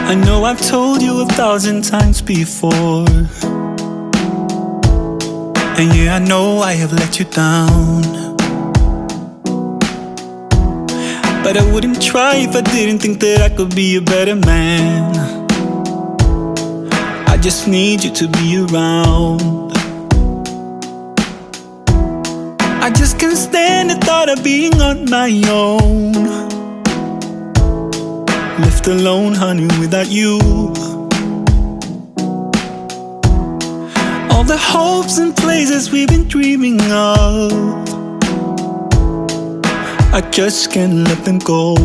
I know I've told you 1,000 times before, and yeah, I know I have let you down, but I wouldn't try if I didn't think that I could be a better man. I just need you to be around. I just can't stand the thought of being on my own, left alone, honey, without you. All the hopes and places we've been dreaming of, I just can't let them go.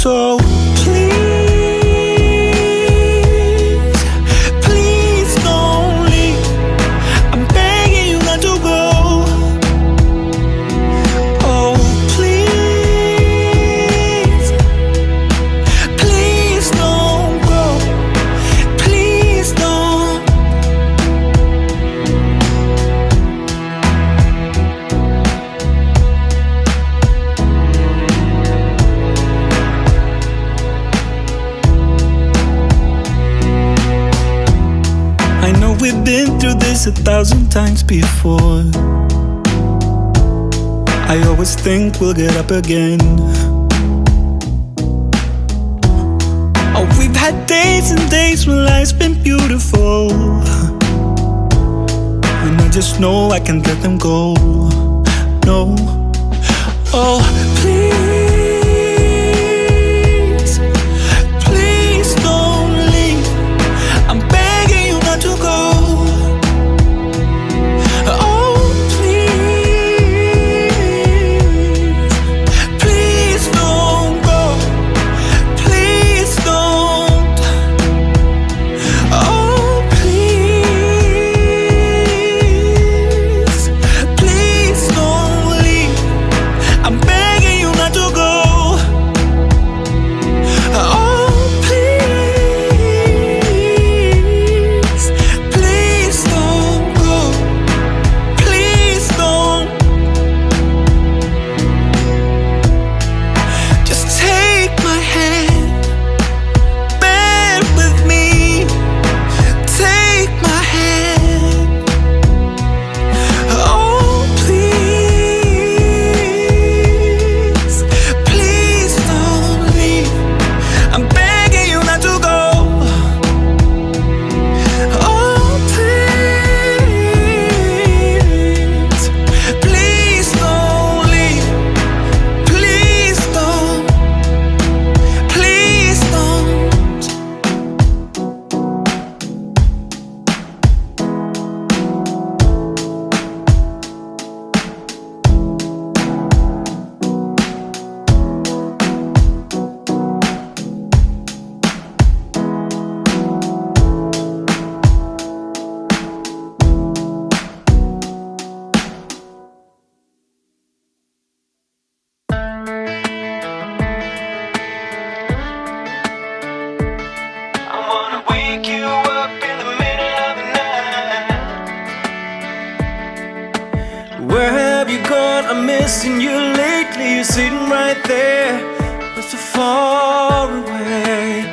So please, please don't leave. I'm begging you not to go. Oh, please, please don't go. Please don't. I know we've been through this 1,000 times before. I always think we'll get up again. Oh, we've had days and days when life's been beautiful, and I just know I can't let them go. No. Oh, please, please don't leave. I'm begging you not to go. Oh, please, please don't go. Please don't. Oh, please, please don't leave. I'm begging you not to go. Oh, please, please don't go. Please don't. Just take my hand, bear with me. Take my hand. Oh, please, please don't leave. I'm begging you not to go. Oh, please, please don't leave. Please don't. Please don't. I wanna wake you up in the middle of the night. Where have you gone? I'm missing you lately. You're sitting right there, but so far away.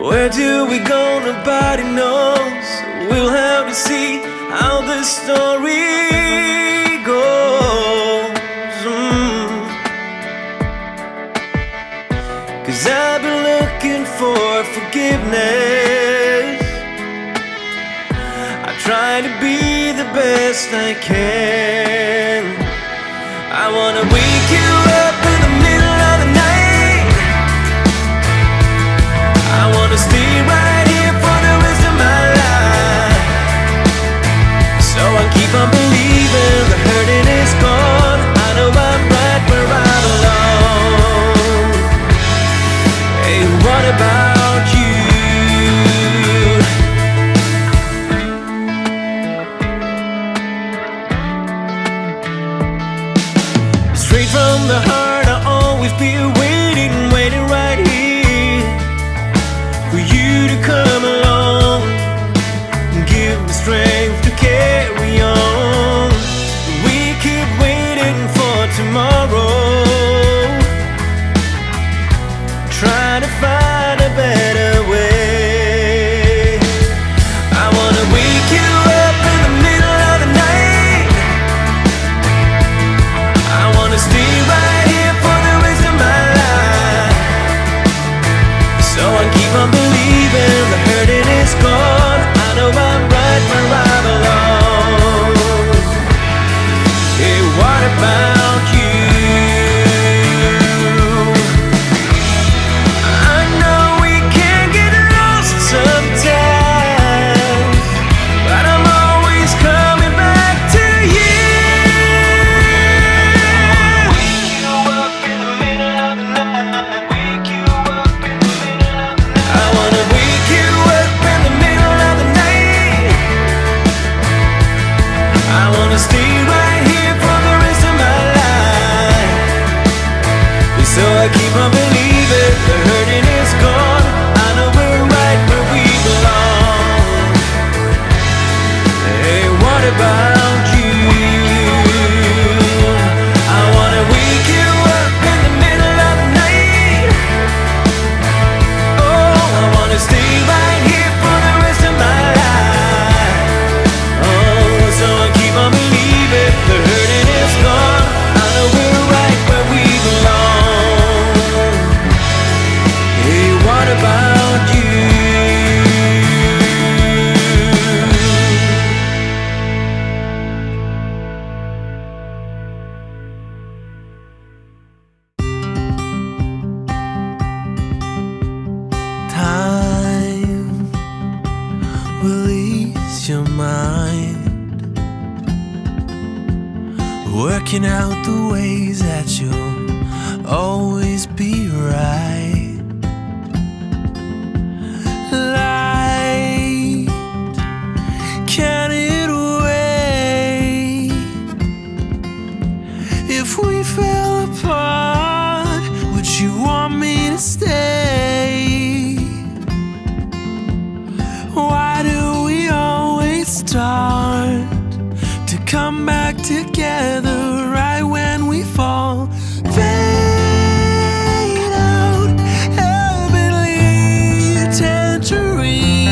Where do we go? Nobody knows. We'll have to see how this story goes. 'Cause I've been looking for forgiveness. I try to be the best I can. I wanna wake you up in the middle of the night. I wanna stay right here for the rest of my life. So I keep on believing the hurting is gone. I know I'm right where I belong. Hey, what about you? Straight from the heart, I'll always be waiting, waiting right here for you to come along and give me strength to carry on. We keep waiting for tomorrow. working out the ways that you'll always be right. Light, can it wait? If we fell apart, would you want me to stay? Why do we always start to come back together right when we fall? Fade out, heavenly tangerine.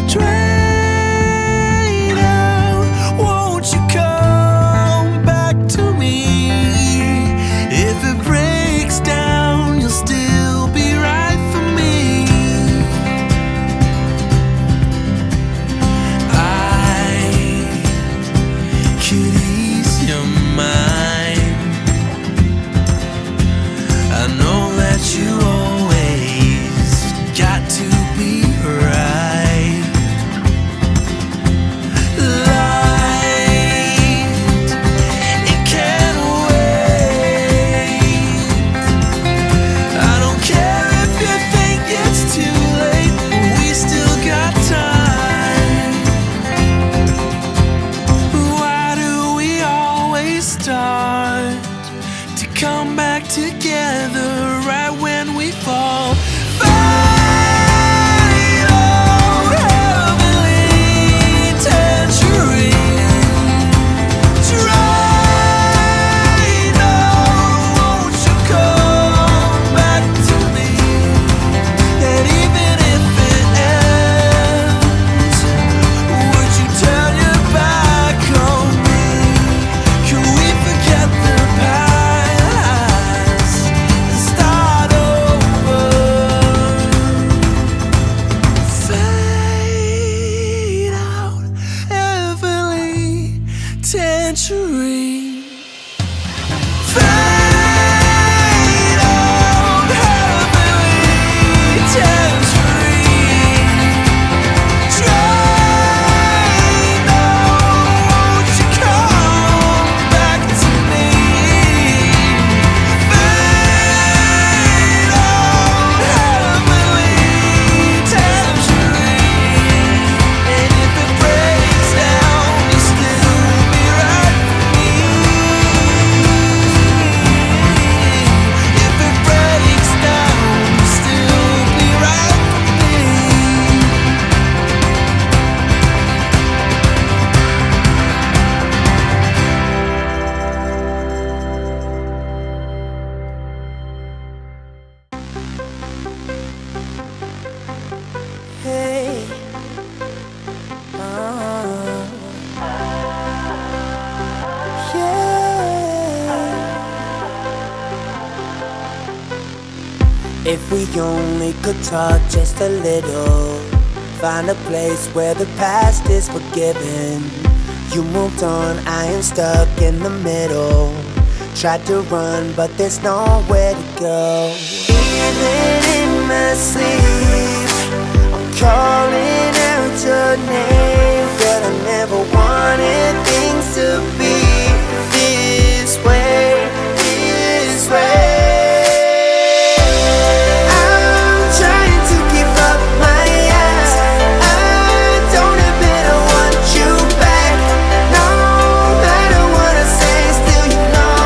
Drain out, won't you come back to me? If it breaks down, you'll still be right for me. I could ease your mind. I know that you always got to be right. Light, it can't wait. I don't care if you think it's too late, we still got time. Why do we always start to come back together right when we fall? Fade out, heavenly tangerine. Drain out, won't you come back to me? And even if it ends, would you turn your back on me? Can we forget the past and start over? Fade out, heavenly tangerine. Fade out, heavenly tangerine. Drain out, won't you come back to me? Fade out, heavenly tangerine. And if it breaks down, you'll still be right for me. If it breaks down, you'll still be right for me. Hey, yeah. If we only could talk just a little, find a place where the past is forgiven. You moved on, I am stuck in the middle. Tried to run, but there's nowhere to go. Even in my sleep, I'm calling out your name. But I never wanted things to be this way, this way. I'm trying to give up my ass. I don't admit I want you back. No matter what I say, still you know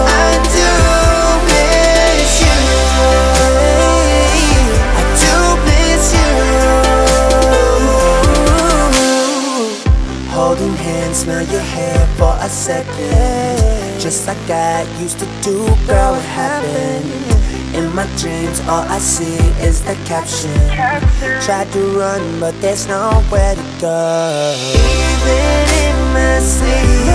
I do miss you. I do miss you. Holding hands, smell your hair for a second, just like I used to do, girl, what happened? In my dreams, all I see is the caption. Tried to run, but there's nowhere to go. Even in my sleep,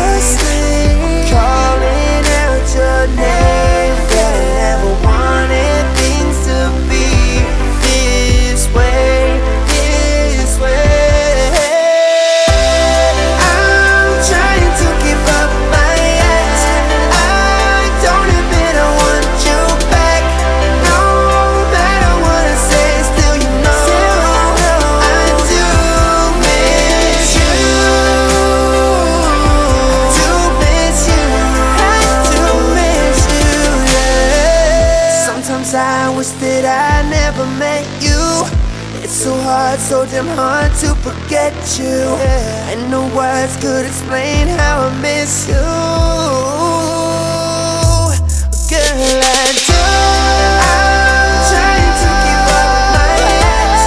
I'm calling out your name. But I never wanted things to be this way, this way. I'm trying to give up my ass. I don't admit I want you back. No matter what I say, still you know I do miss you. I do It's so hard, so damn hard to forget you. And no words could explain how I miss you. Girl, I do. I'm trying to keep up with my ex.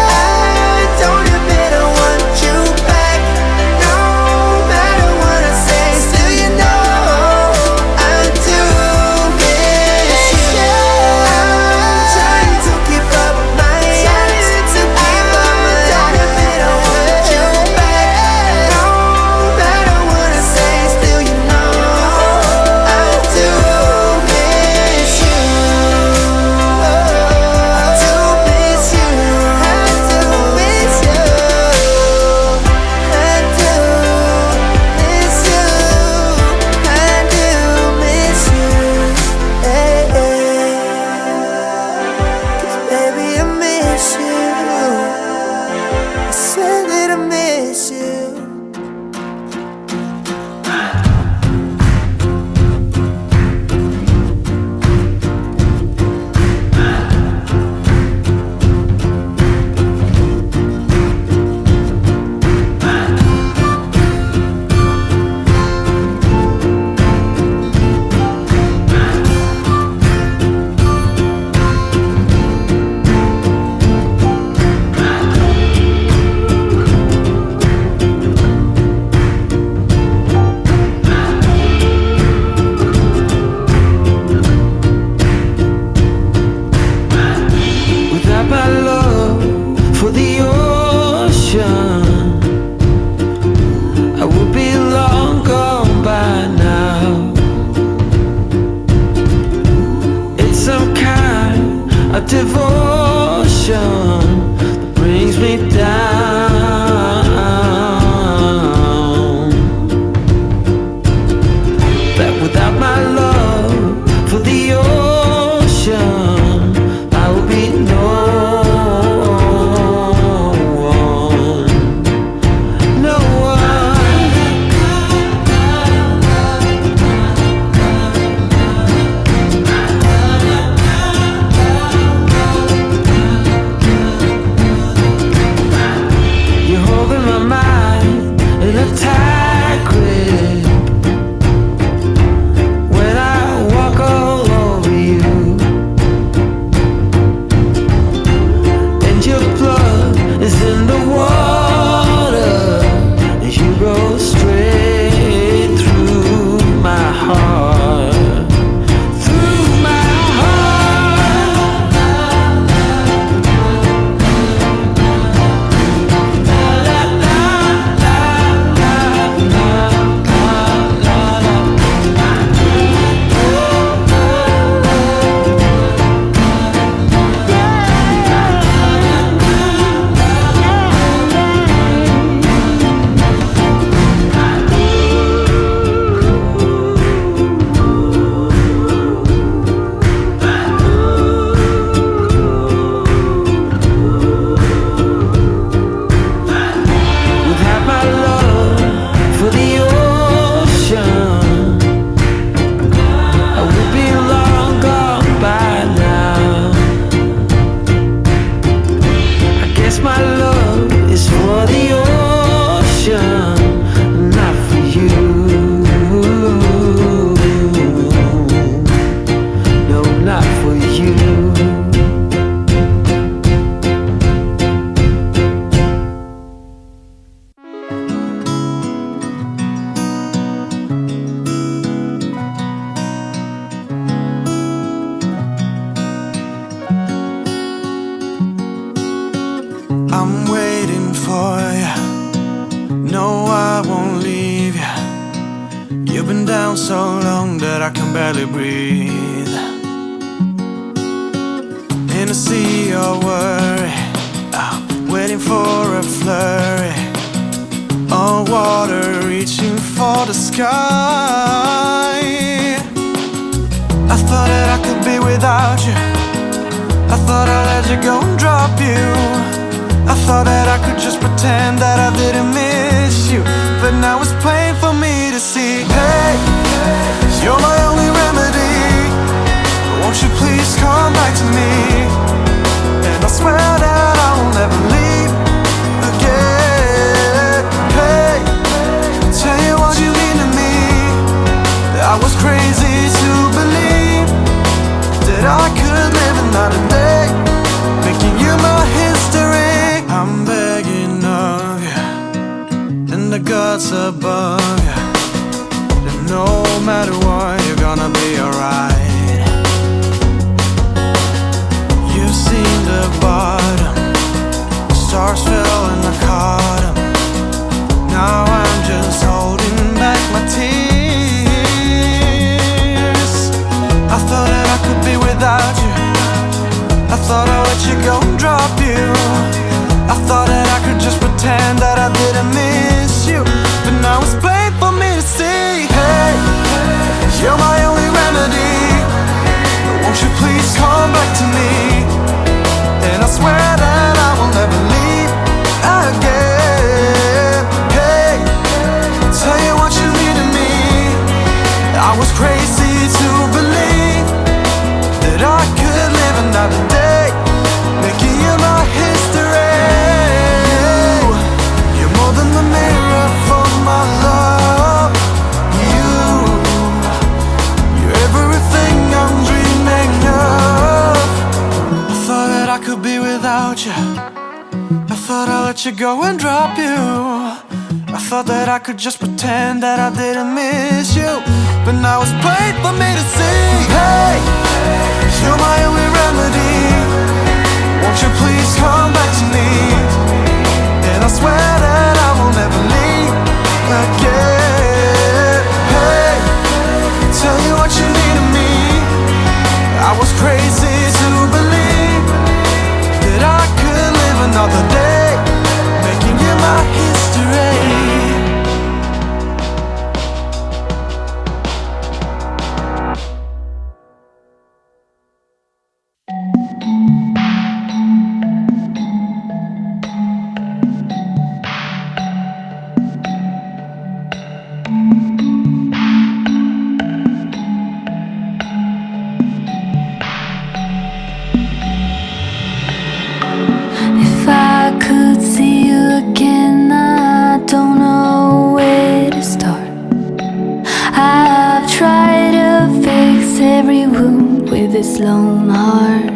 I don't admit I want you back. No matter what I say, still you know I do miss you. I'm trying to keep up with my ex. I don't admit I want you back. No matter what I say, still you know I do miss you. I do miss you. I do miss you. I do miss you. I do miss you. Hey, hey. 'Cause baby I miss you. I swear that I miss you. Without my love for the ocean, I would be long gone by now. It's some kind of devotion that brings me down. That without my love for the ocean, I will be no one, no one. You're holding my mind in a tight grip when I walk all over you. And your blood is in the water as you go straight through my heart, through my heart. Without my love for the ocean, I would be long gone by now. I guess my love is for the ocean, not for you. No, not for you. I'm waiting for you. No, I won't leave you. You've been down so long that I can barely breathe. In a sea of worry, waiting for a flurry. All water reaching for the sky. I thought that I could be without you. I thought I'd let you go and drop you. I thought that I could just pretend that I didn't miss you. But now it's plain for me to see. Hey, you're my only remedy. Won't you please come back to me? And I swear that I will never above you, that no matter what, you're gonna be alright. You've seen the bottom, stars fell and I caught 'em. Now I'm just holding back my tears. I thought that I could be without you. I thought I'd let you go and drop you. I thought that I could just pretend that I didn't miss you. But now it's plain for me to see, hey, you're my only remedy. Won't you please come back to me? And I swear that I will never leave again. Hey, tell you what you mean to me. I was crazy to believe that I could live another day, making you my history. You're more than the mirror for my love. You're everything I'm dreaming of. I thought that I could be without you. I thought I'd let you go and drop you. I thought that I could just pretend that I didn't miss you. But now it's plain for me to see, hey, you're my only remedy. Won't you please come back to me? And I swear that I will never leave again. Hey, tell you what you need of me. I was crazy to believe that I could live another day, making you my history. If I could see you again, I don't know where to start. I've tried to fix every wound with this lone heart.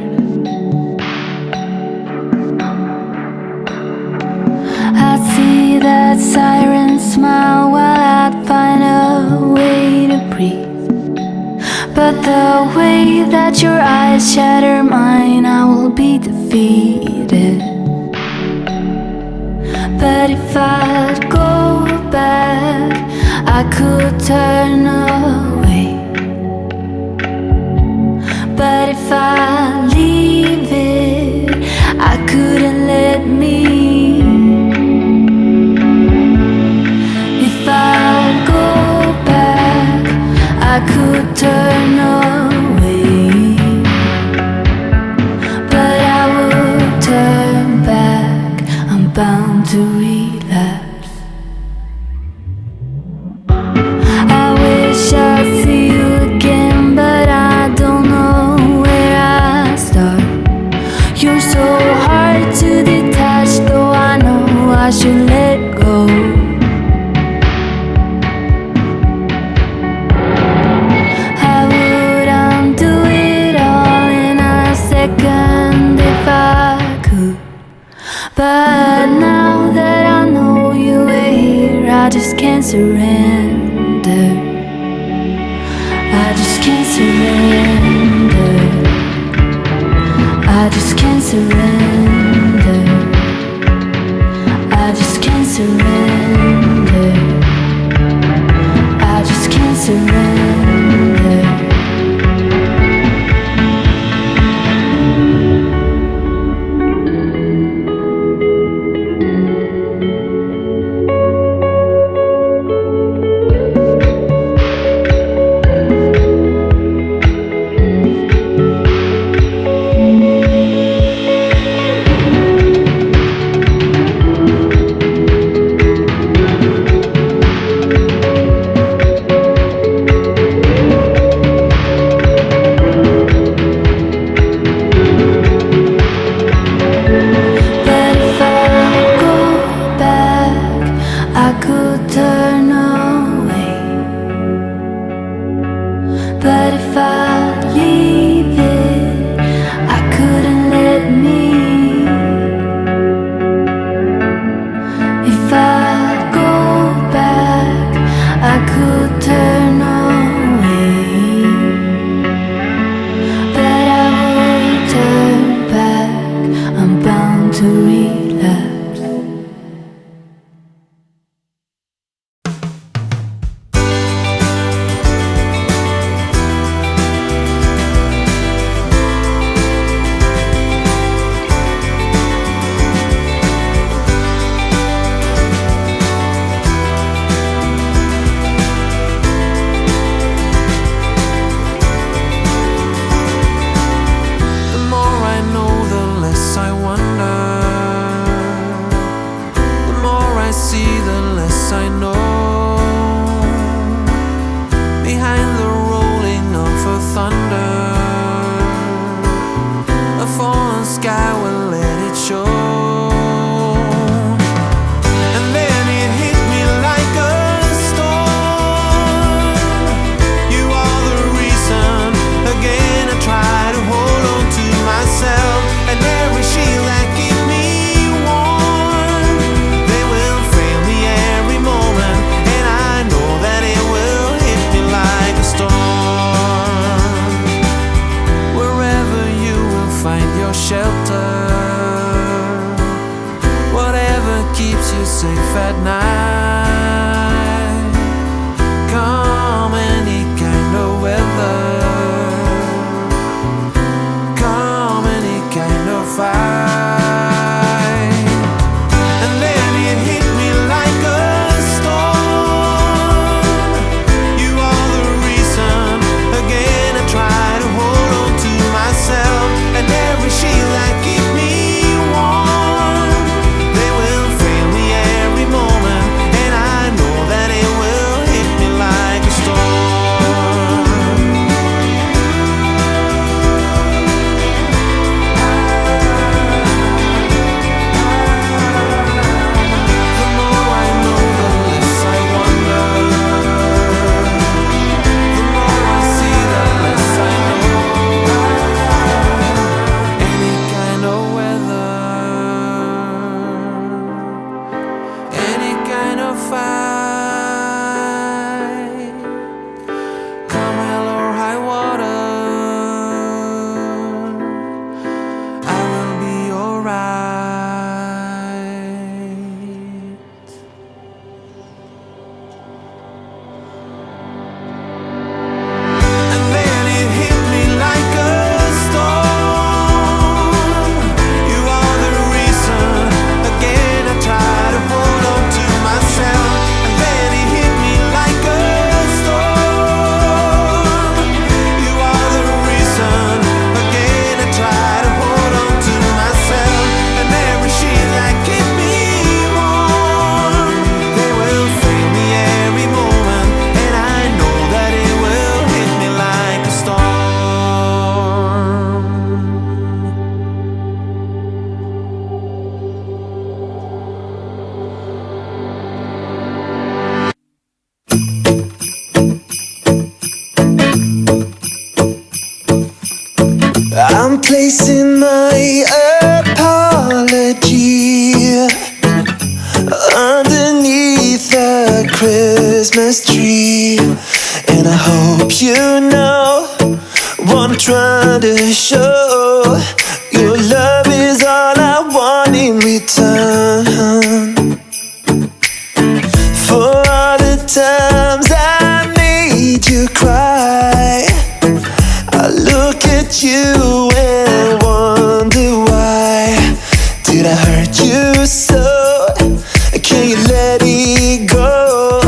I'd see that siren smile while I'd find a way to breathe. But the way that your eyes shatter mine, I will be defeated. But if I'd go back, I could turn away. But if I leave it, I couldn't let me. If I'd go back, I could turn away. But I would turn back, I'm bound to relapse. I wish I'd see you again, but I don't know where I start. You're so hard to detach, though I know I should let go. I would undo it all in a second if I could. But now that I know you were here, I just can't surrender. I just can't surrender. I just can't surrender. I just can't surrender. I just can't surrender. steps. I'm placing my apology underneath the Christmas tree, and I hope you know what I'm trying to show. Your love is all I want in return. For all the times I made you cry, I look at you and wonder why. Did I hurt you so? Can you let it go?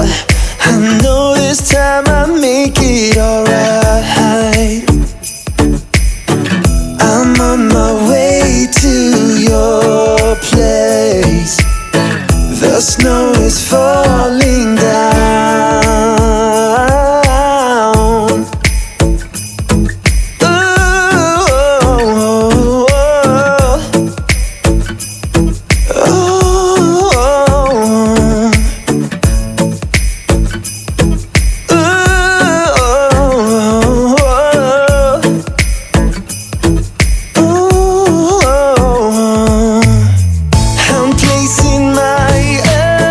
I know this time I'll make it alright. I'm on my way to your place. The snow is falling down. I'm placing my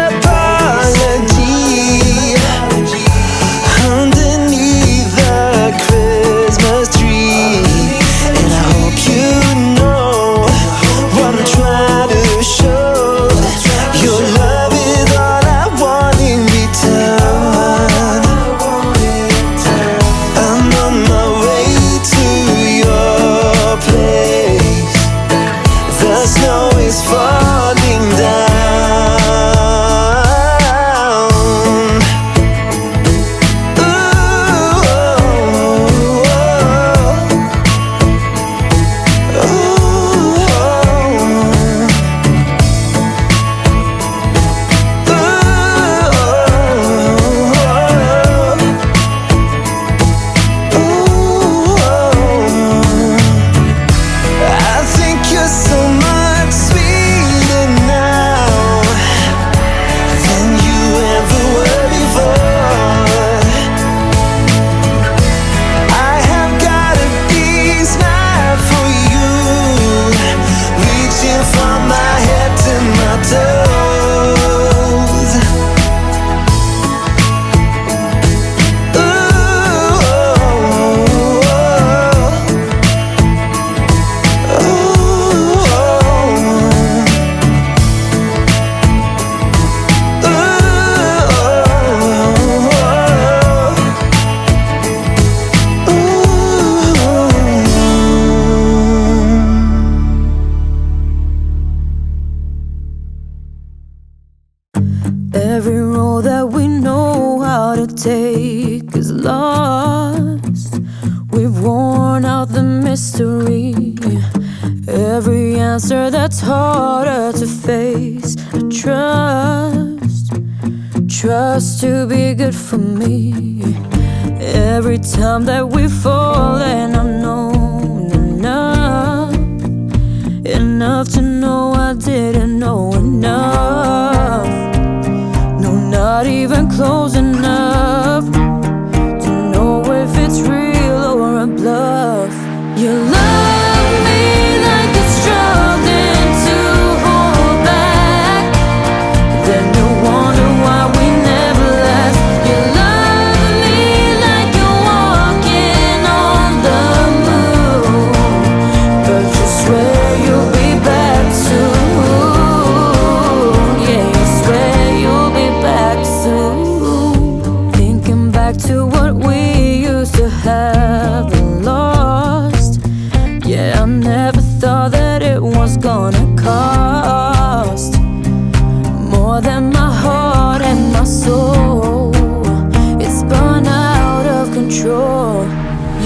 apology Every road that we know how to take is lost. We've worn out the mystery. Every answer that's harder to face. I trust to be good for me. Every time that we fall, and I've known enough to know I didn't know enough. No, not even close enough to know if it's real or a bluff. You love me like it's struggling to hold back. Then you wonder why we never last. You love me like you're walking on the moon, but you swear you'll be back soon. Yeah, you swear you'll be back soon. Thinking back to what we used to have and lost. Yeah, I never thought that it was gonna cost more than my heart and my soul. It's spun out of control.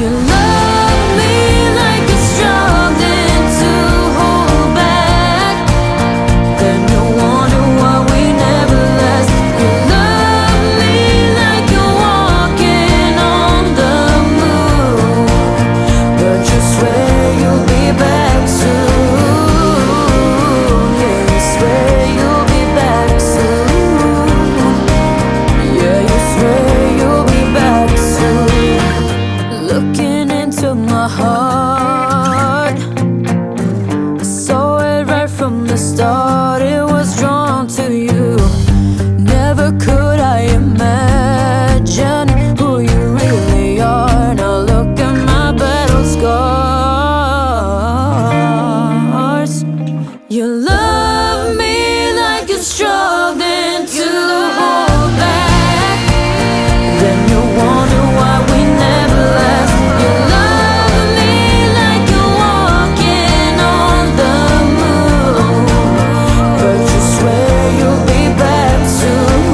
You love me like you're struggling to hold back. Then you wonder why we never last. You love me like you're walking on the moon, but you swear you'll be back soon. Yeah, you swear you'll be back soon. Yeah, you swear you'll be back soon. Looking into my heart, I saw it right from the start. It was drawn to you. Never could I imagine who you really are. Now look at my battle scars. You love me like you're struggling to hold back. Then you wonder why we never last. You love me like you're walking on the moon, but you swear you'll be back soon.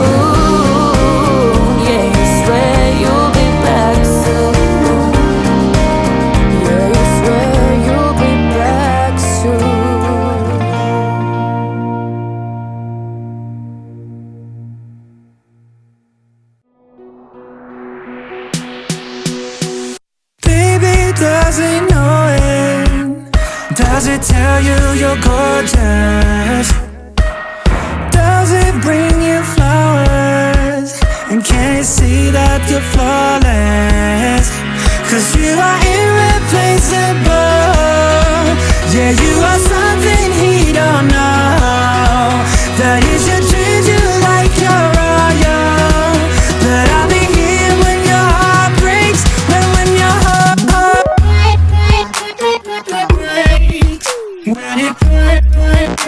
Yeah, you swear you'll be back soon. Yeah, you swear you'll be back soon. Baby, does it know it? Does it tell you you're gorgeous? Does it bring you flowers? And can you see that you're flawless? 'Cause you are irreplaceable. Yeah, you are something he don't know. That he should treat you like you're royal. But I'll be here when your heart breaks. When your heart breaks. When it breaks.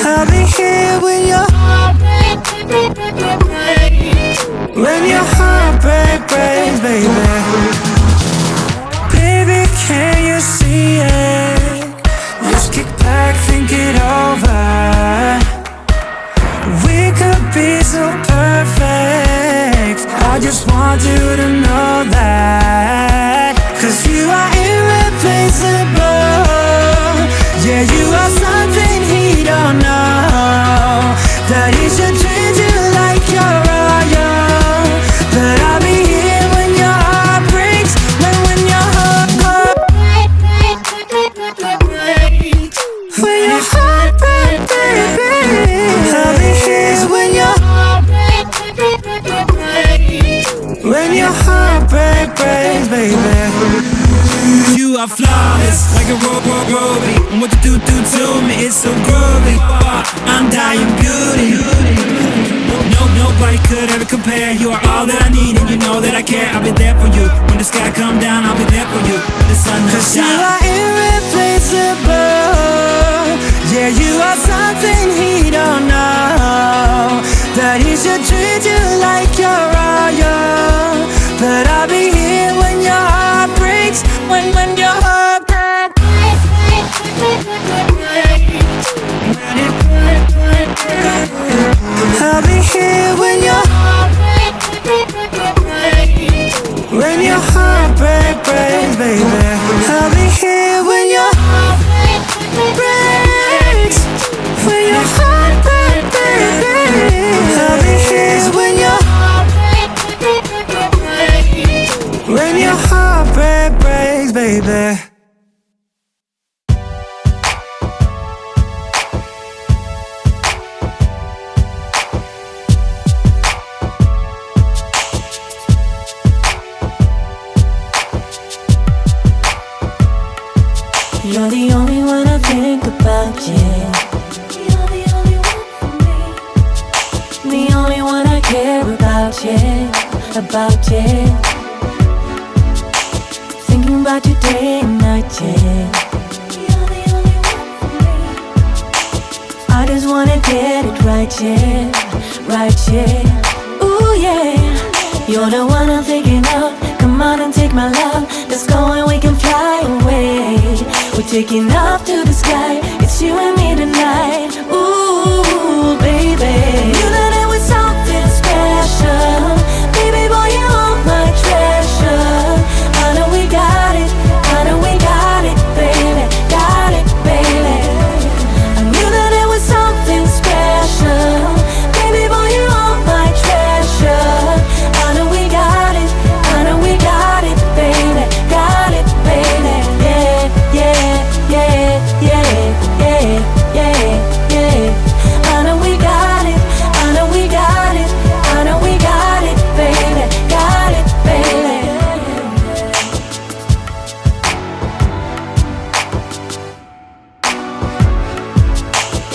I'll be here when your heart breaks. When your heart breaks, baby. Baby, can you see it? Let's kick back, think it over. We could be so perfect. I just want you to know that. 'Cause you are irreplaceable. Yeah, you are something he don't know. That he should treat you like you're royal. But I'll be here when your heart breaks. When your heart breaks. When your heart breaks, baby. I'll be here when your heart breaks. When your heart breaks, baby. You are flawless, like a Roby. And what you do to me is so groovy. Undying beauty. Nobody could ever compare. You are all that I need, and you know that I care. I'll be there for you. When the sky come down, I'll be there for you. When the sun comes You down. are irreplaceable. Yeah, you are something he don't know. That he should treat you like you're royal. But I'll be here when your heart breaks. When your heart breaks. When it breaks. I'll baby. I'll be here when your heart breaks. When your heart breaks, baby. I'll be here when your heart breaks, baby. You're the only one I think about, yeah. You're the only one for me. The only one I care about, yeah. About, yeah. Thinking about you day and night, yeah. You're the only one for me. I just wanna get it right, yeah. Right, yeah. Ooh, yeah. You're the one I'm thinking of. Come on and take my love. Let's go and we can fly away. We're taking off to the sky. It's you and me tonight. Ooh, baby. You know that we're something special. Baby boy, you are my treasure. I know we got it. I know we got it, baby. Got it, baby. I knew that it was something special. Baby boy, you are my treasure. I know we got it. I know we got it, baby. Got it, baby. Yeah, yeah, yeah, yeah, yeah, yeah, yeah. I know we got it. I know we got it. I know we got it, baby. Got it, baby.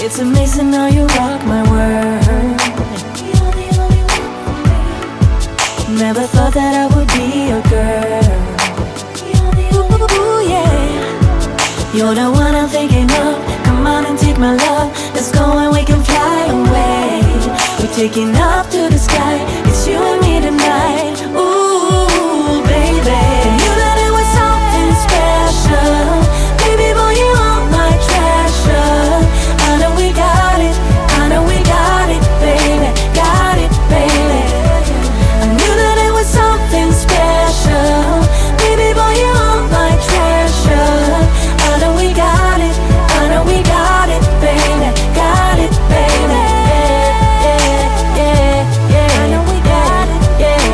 It's amazing how you rock my world. You're the only one for me. Never thought that I would be your girl. Ooh, yeah. You're the one I'm thinking of. Come on and take my love. Let's go and we can fly away. We're taking off to the sky. It's you and me tonight. Ooh, baby. You know that was something special. Baby boy, you are my treasure. I know we got it. I know we got it, baby. Got it, baby. I knew that it was something special. Baby boy, you are my treasure. I know we got it. I know we got it, baby. Got it, baby. Yeah, yeah, yeah. I know we got it. Yeah,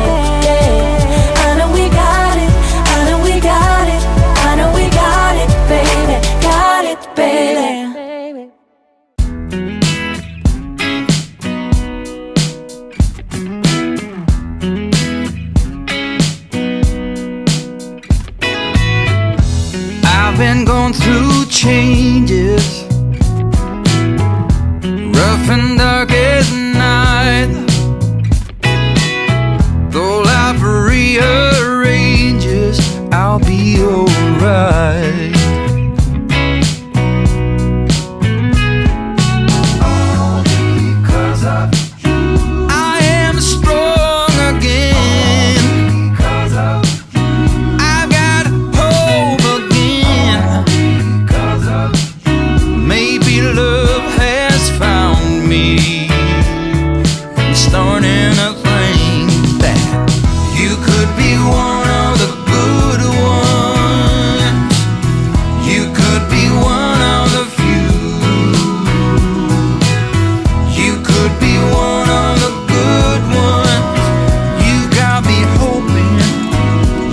yeah. I know we got it. I know we got it. I know we got it, baby. Got it, baby. I've been going through changes, rough and dark as night. Though life rearranges, I'll be alright. All because of you, I am strong again. Because of I've got hope again. Because of maybe love has found me. I'm starting to think that you could be one of the good ones. You could be one of the few. You could be one of the good ones. You got me hoping.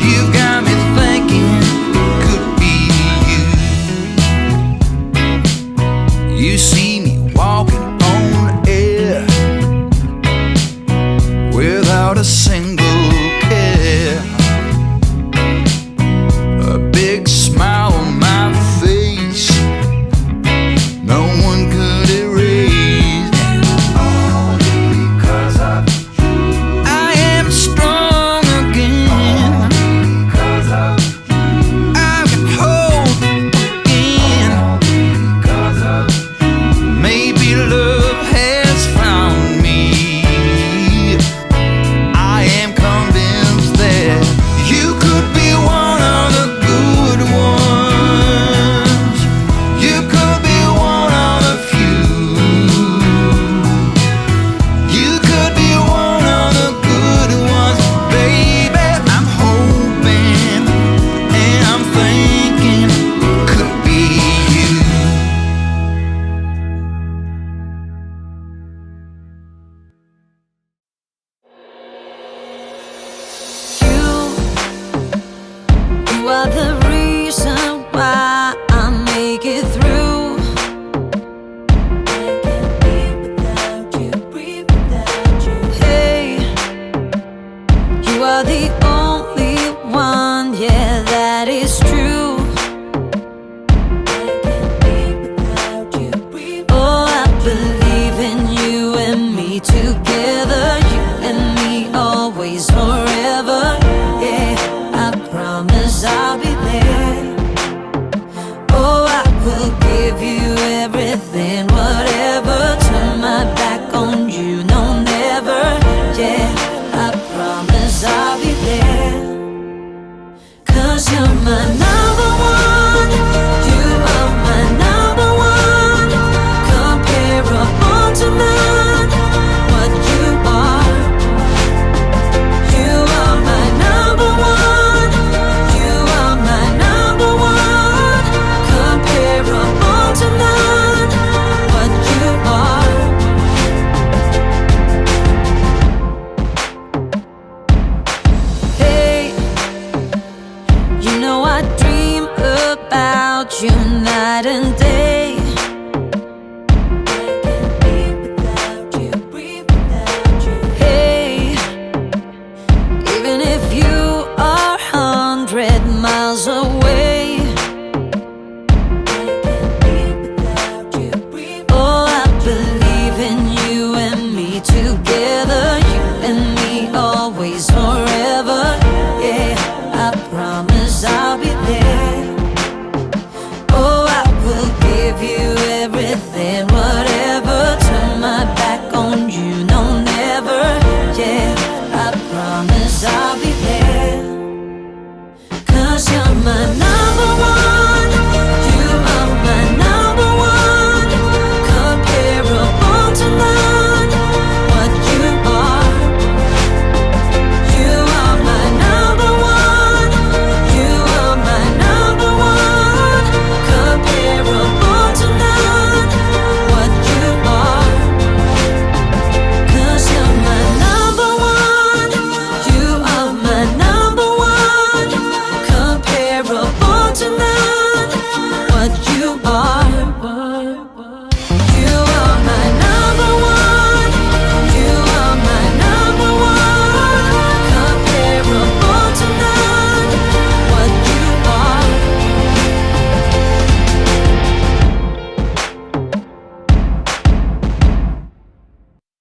You got me thinking it could be you. You see me walking on the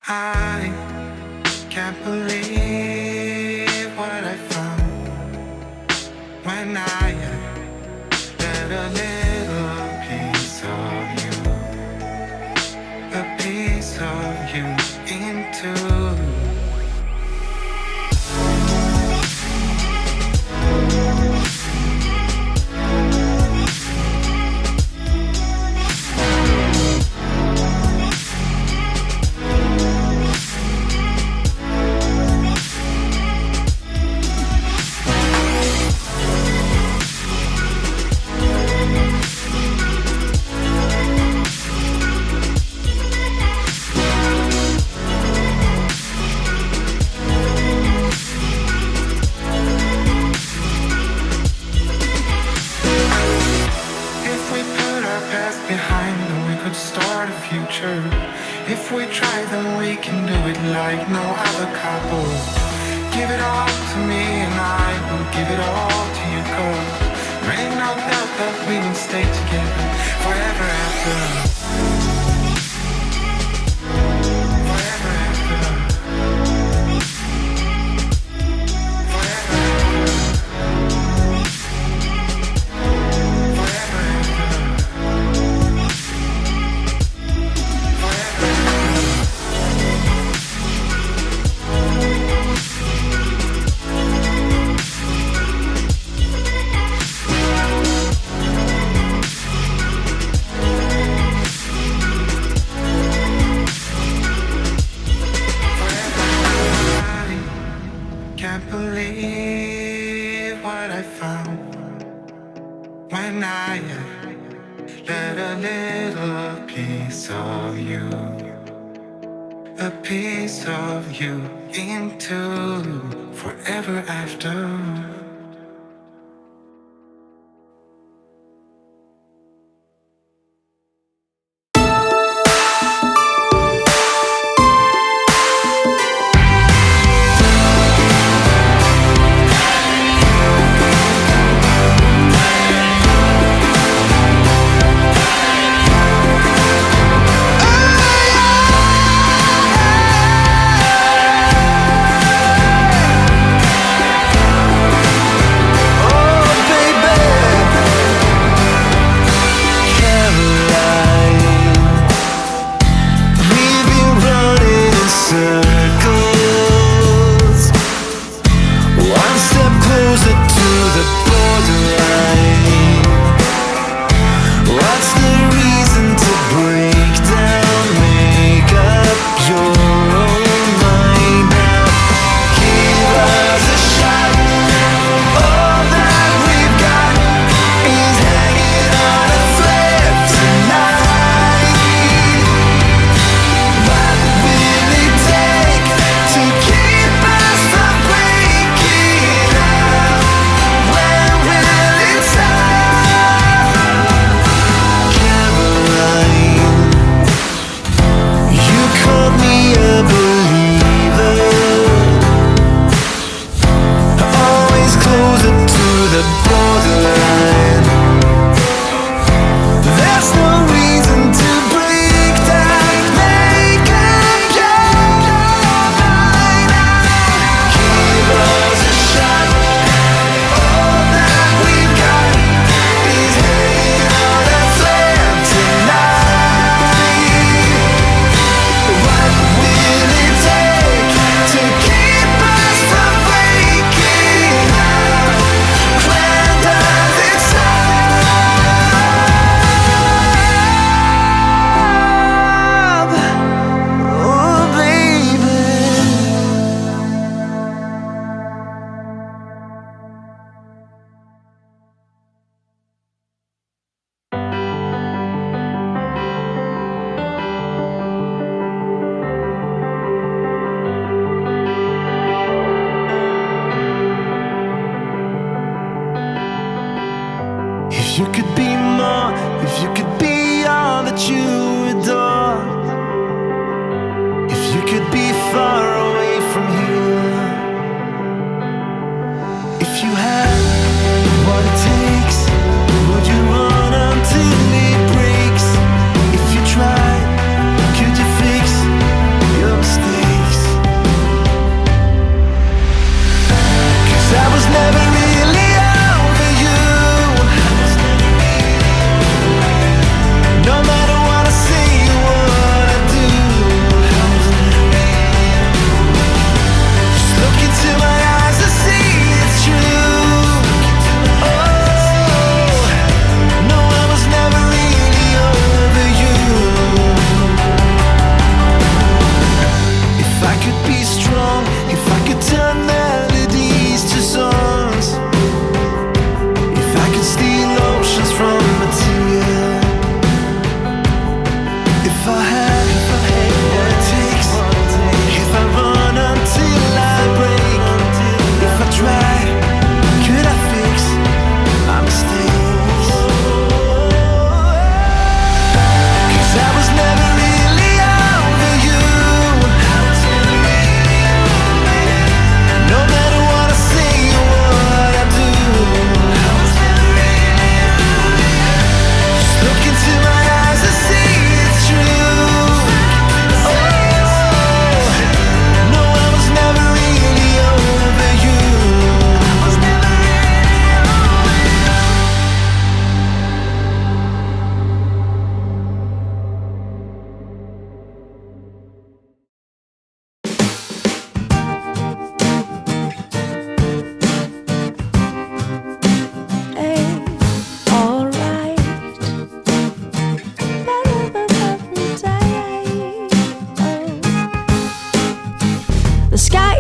I can't believe what I found when I let a little piece of you, a piece of you into. Start a future. If we try, then we can do it like no other couple. Give it all to me and I will give it all to you, girl. There ain't no doubt that we will stay together forever after. Forever after. Forever can't believe what I found when I let a little piece of you, a piece of you into forever after.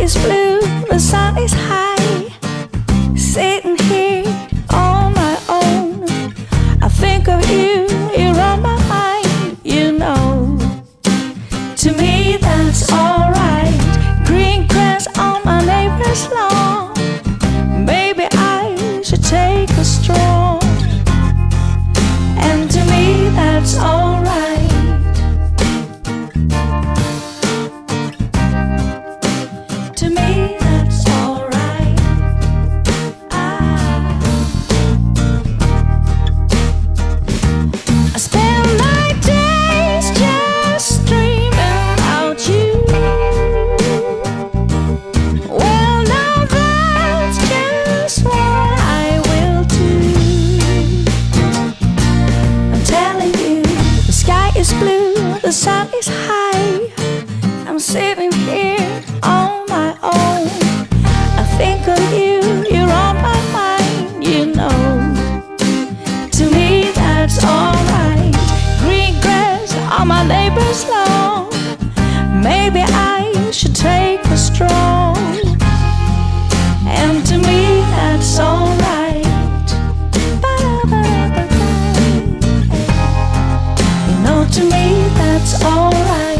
is blue, the sun is high. Sitting here on my own, I think of you, you're on my mind, you know. To me that's alright. Green grass on my neighbor's lawn. Maybe I should take a stroll. And to me that's alright. To me that's alright. I spend my days just dreaming about you. Well, now that's just what I will do. I'm telling you, the sky is blue, the sun is high. I'm sitting here on my own. I think of you, you're on my mind, you know. To me that's alright. Green grass on my neighbor's lawn. Maybe I should take a stroll. And to me that's alright. You know, to me that's alright.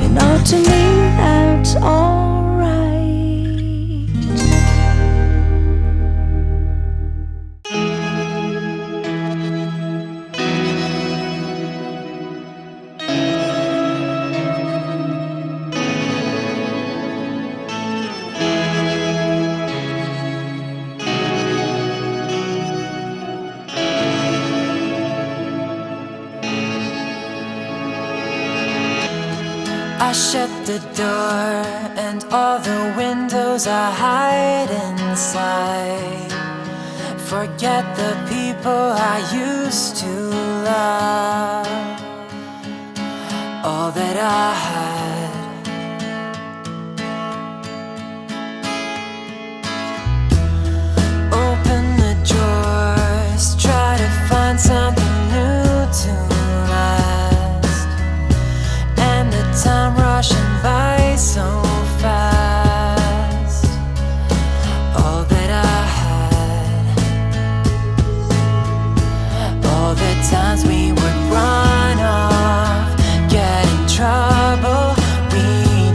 You know, to me that's alright. I shut the door and all the windows I hide inside. Forget the people I used to love. All that I had. Open the drawers, try to find something new to last. And the time rushing by so fast. All that I had. All the times we would run off, get in trouble. We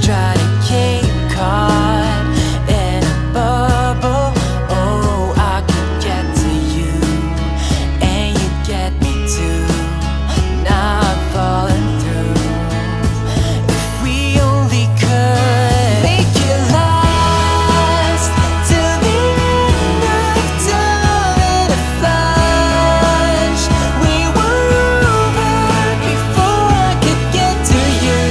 try to keep caught in a bubble. Oh, I could get to you, and you get me too. Now I'm falling through. If we only could make it last till the end of time in a flash. We were over before I could get to you.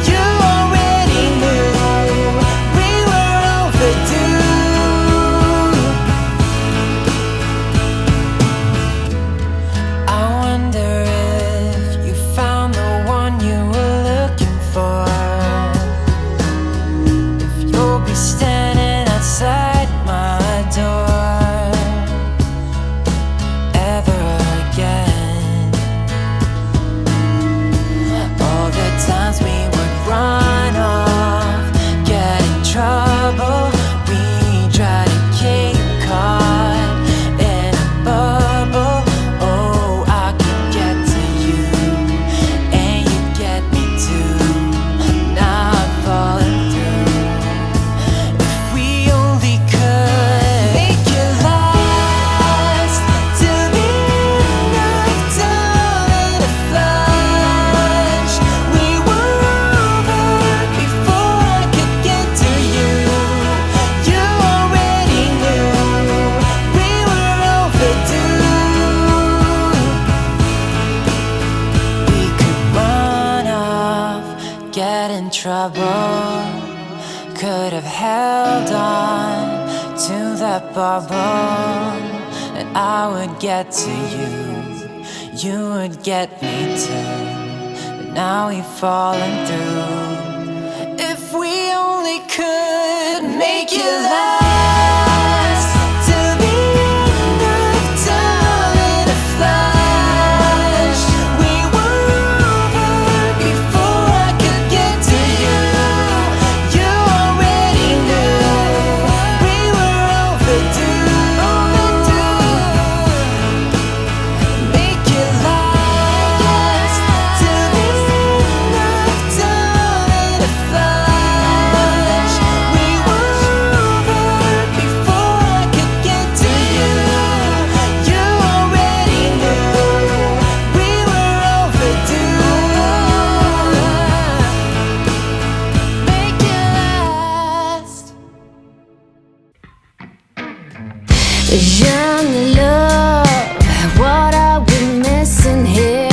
You already knew we were overdue. I wonder if you found the one you were looking for. If you'll be standing outside my door ever again. All the times we would run off, get in trouble. We try to keep caught in a bubble. Oh, I could get to you, and you get me too. Now I'm falling through. If we only could make it last till the end of time in a flash. We were over before I could get to you. You already knew we were overdue. We could run off, get in trouble. Could have held on to that bubble, and I would get to you, you would get me too. But now we've fallen through. If we only could make it last till the end of time in a flash. We were over Young love, what are we missing here?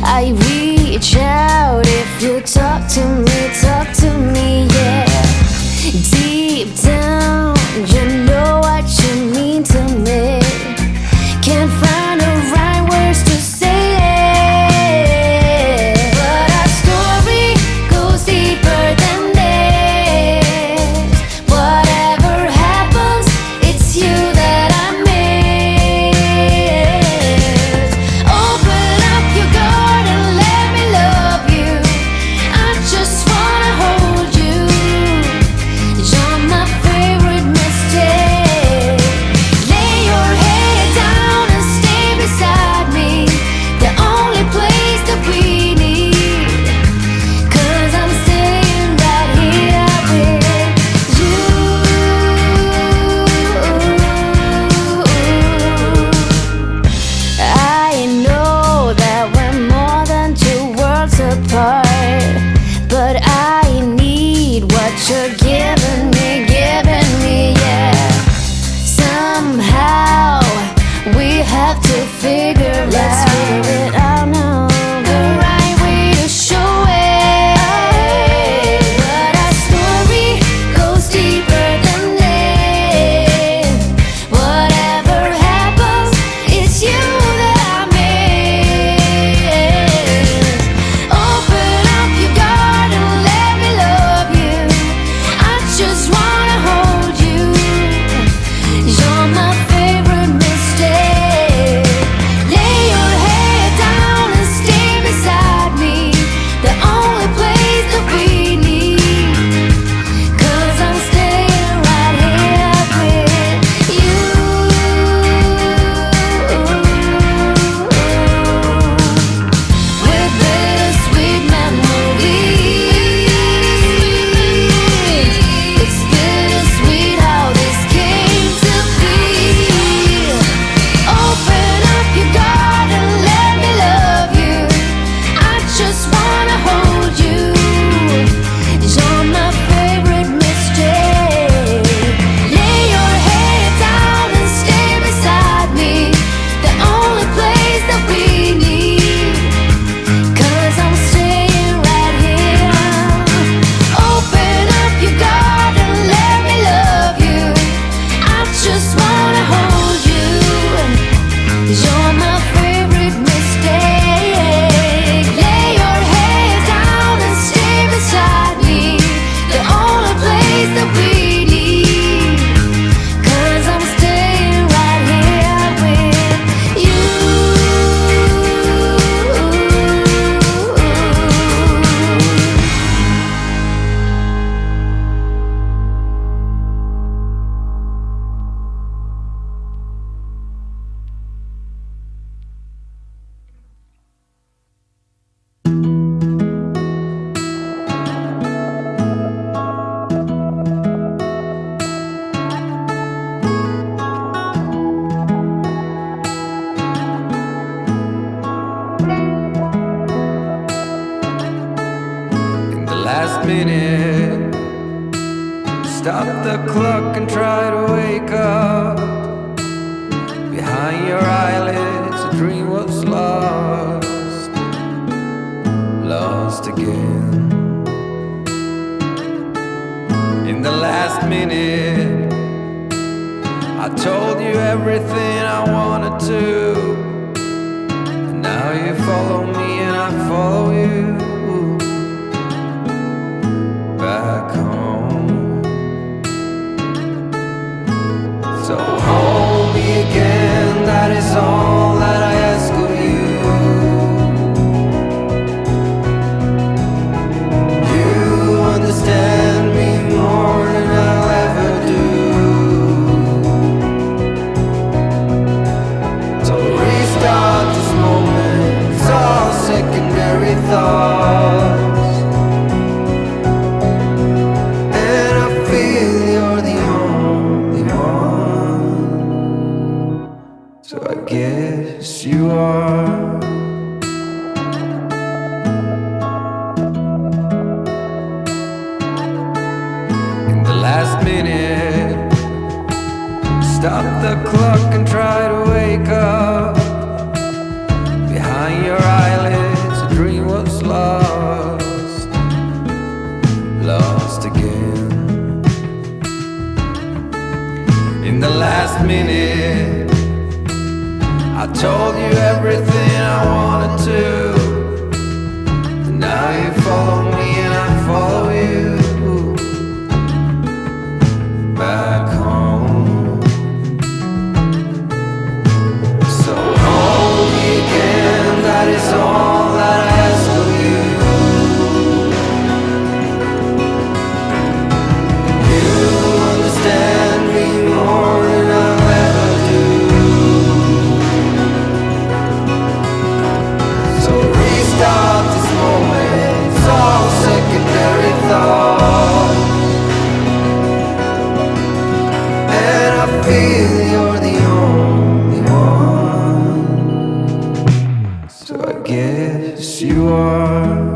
I reach out if you talk to me, yeah. Deep down, you know what you mean to me. Can't find the right words to say it, but our story goes deeper than this. Whatever happens, it's you that I miss. Open up your guard and let me love you. I just wanna hold you. You're my favorite mistake. Lay your head down and stay beside me, the only place that we need. 'Cause I'm staying right here with you. I know that we're more than two worlds apart, but I need what you're giving me, yeah. Somehow we have to figure it out now. The right way to show it, but our story goes deeper than this. Whatever happens, it's you that I miss. Open up your guard and let me love you. I just wanna hold you. You're my favorite mistake. Lay your head down and stay beside me, the only place that we need. 'Cause I'm staying right here with you. With bittersweet memories, it's bittersweet how this came to be. Open up your guard and let me love you. I just wanna hold you. You're my favorite mistake. Lay your head down and stay beside me, the only place that we need. 'Cause I'm staying right here. Open up your guard and let me love you. I just wanna hold you. You're my favorite mistake. Lay your head down and stay beside me, the only place that we need. 'Cause I'm staying right here with you. In the last minute, stop the clock and try to wake up. Behind your eyelids, a dream was lost, lost again. In the last minute, I told you everything I wanted to, and now you follow me and I follow you back home. So hold me again, that is all that I ask of you. You understand me more than I'll ever do. So restart this moment, it's all secondary thoughts. And I feel you're the only one, so I guess you are. In the last minute, stop the clock and try to wake up. Behind your eyelids, a dream was lost, lost again. In the last minute, I told you everything I wanted to. And now you follow me and I follow you back home. So hold me again, that is all that I ask of you. You understand me more than I'll ever do. So restart this moment, it's all secondary thought. And I feel you're the only one. So I guess you are.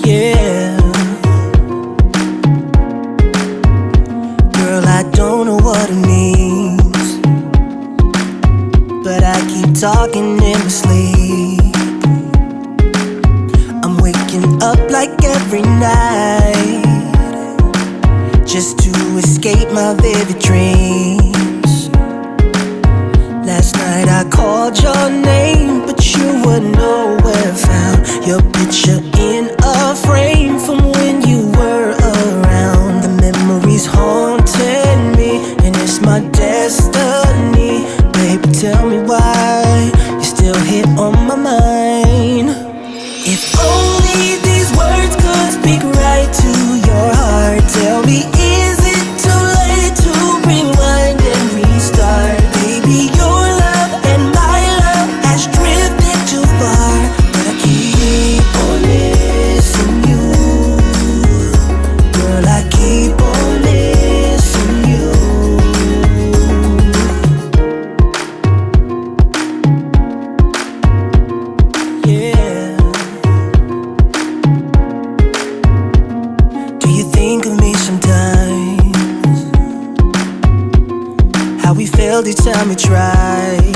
Yeah. Girl, I don't know what it means, but I keep talking in my sleep. I'm waking up like every night, just to escape my vivid dreams. Last night I called your name, but you were nowhere found. Your picture in a frame from when you were around. The memories haunting me, and it's my destiny. Baby, tell me why you're still here on my mind. If only these words could speak right to your heart. Tell me, is it too late to rewind and restart? Baby, your love and my love has drifted too far, but I keep on missing you. Girl, I keep on missing you. Yeah. Do you think of me sometimes? How we failed each time we tried,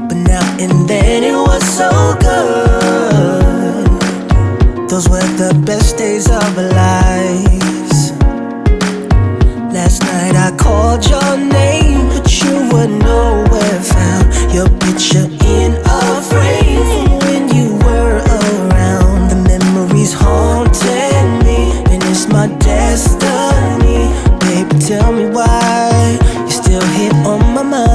but now and then it was so good. Those were the best days of our lives. Last night I called your name, but you were nowhere found. Your picture in a frame from when you were around. The memories haunting me, and it's my destiny. Baby, tell me why you're still here on my mind.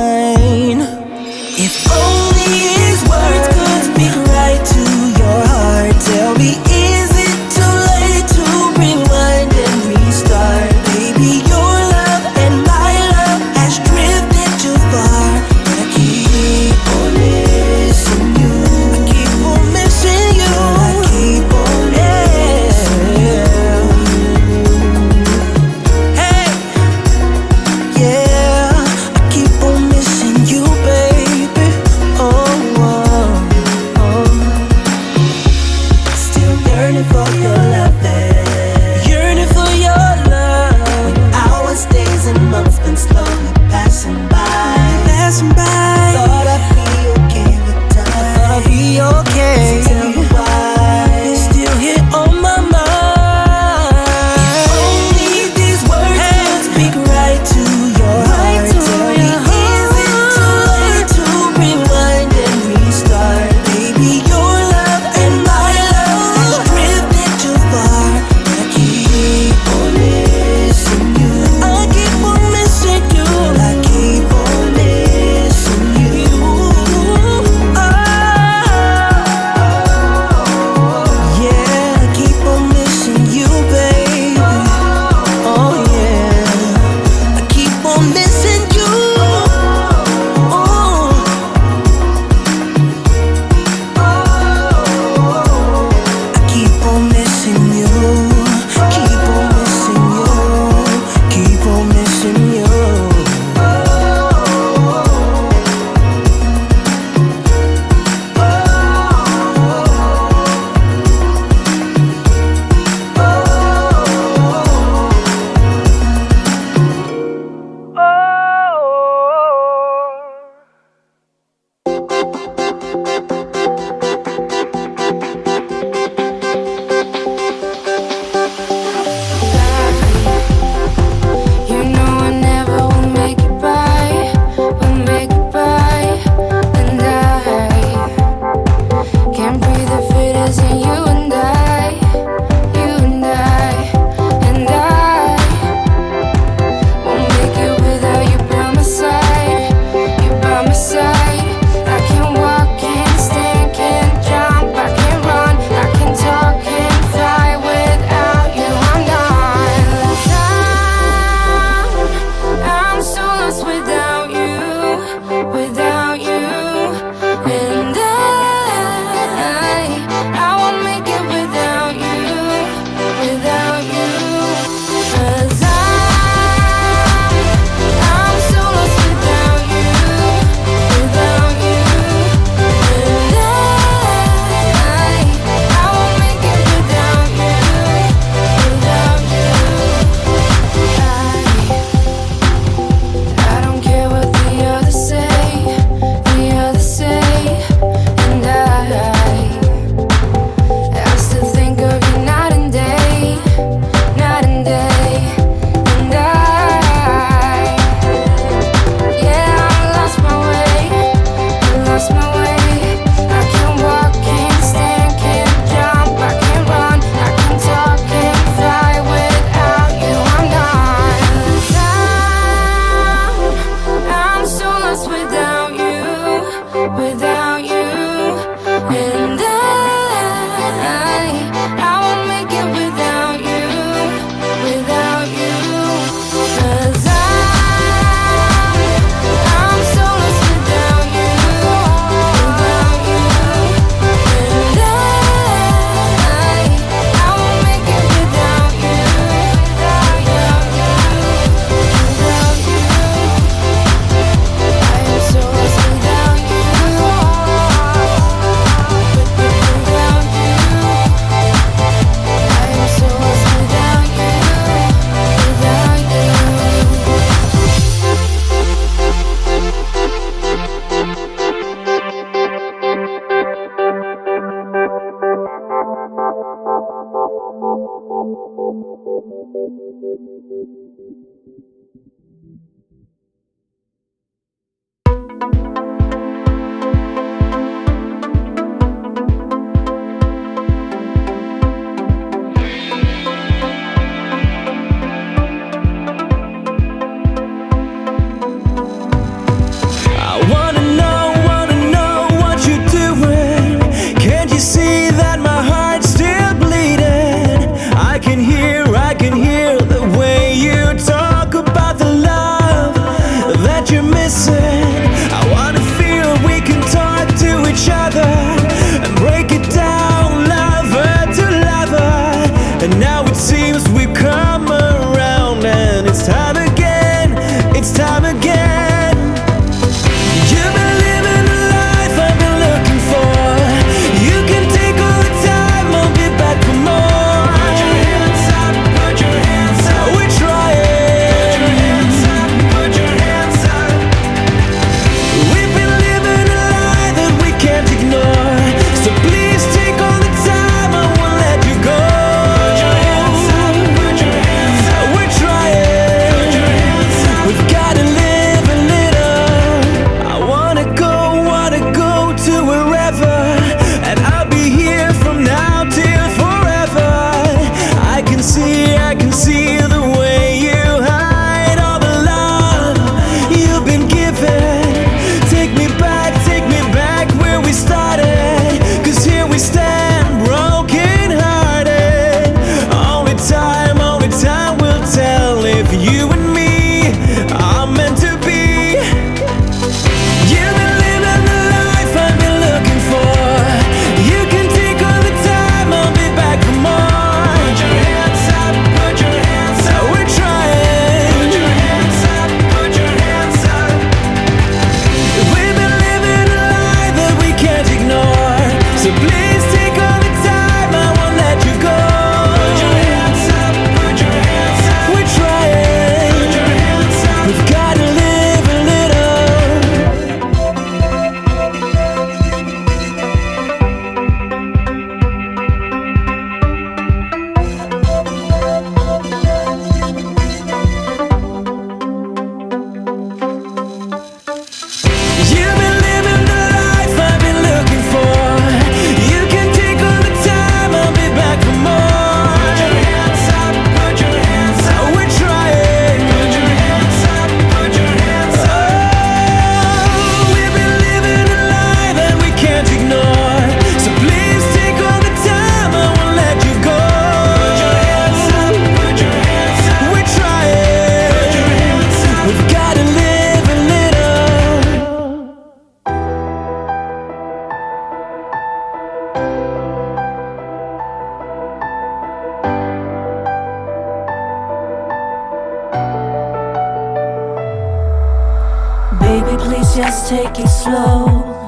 Just take it slow.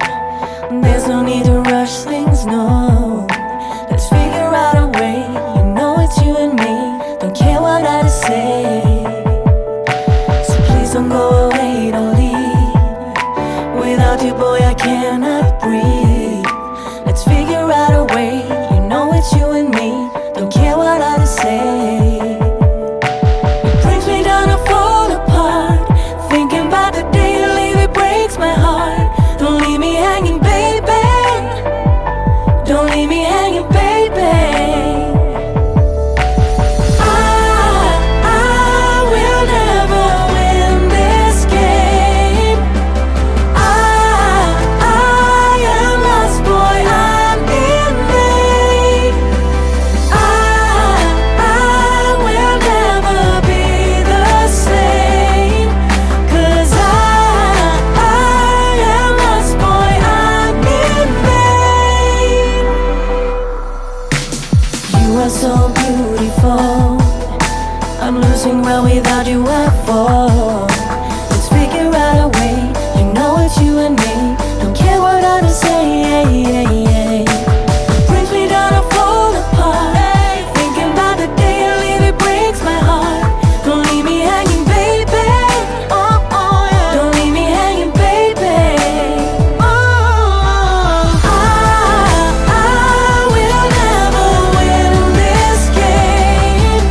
There's no need to rush things, no. Let's figure out a way. You know it's you and me. Don't care what I say. So please don't go away, don't leave. Without you, boy, I cannot breathe. Let's figure out a way. You know it's you and me. Don't care what I say. It brings me down to fall apart. Thinking about the day you leave, it breaks my heart. Don't leave me hanging, baby. Don't leave me hanging, baby. I will never win this game. I am lost, boy, I'm in vain. I will never be the same. 'Cause I am lost, boy, I'm in vain. You are so beautiful. I'm losing well without you I fall. Let's figure out a way. You know it's you and me. Don't care what others say. Brings me down to fall apart. Thinking about the day you leave, it breaks my heart. Don't leave me hanging, baby. Don't leave me hanging, baby. I will never win this game.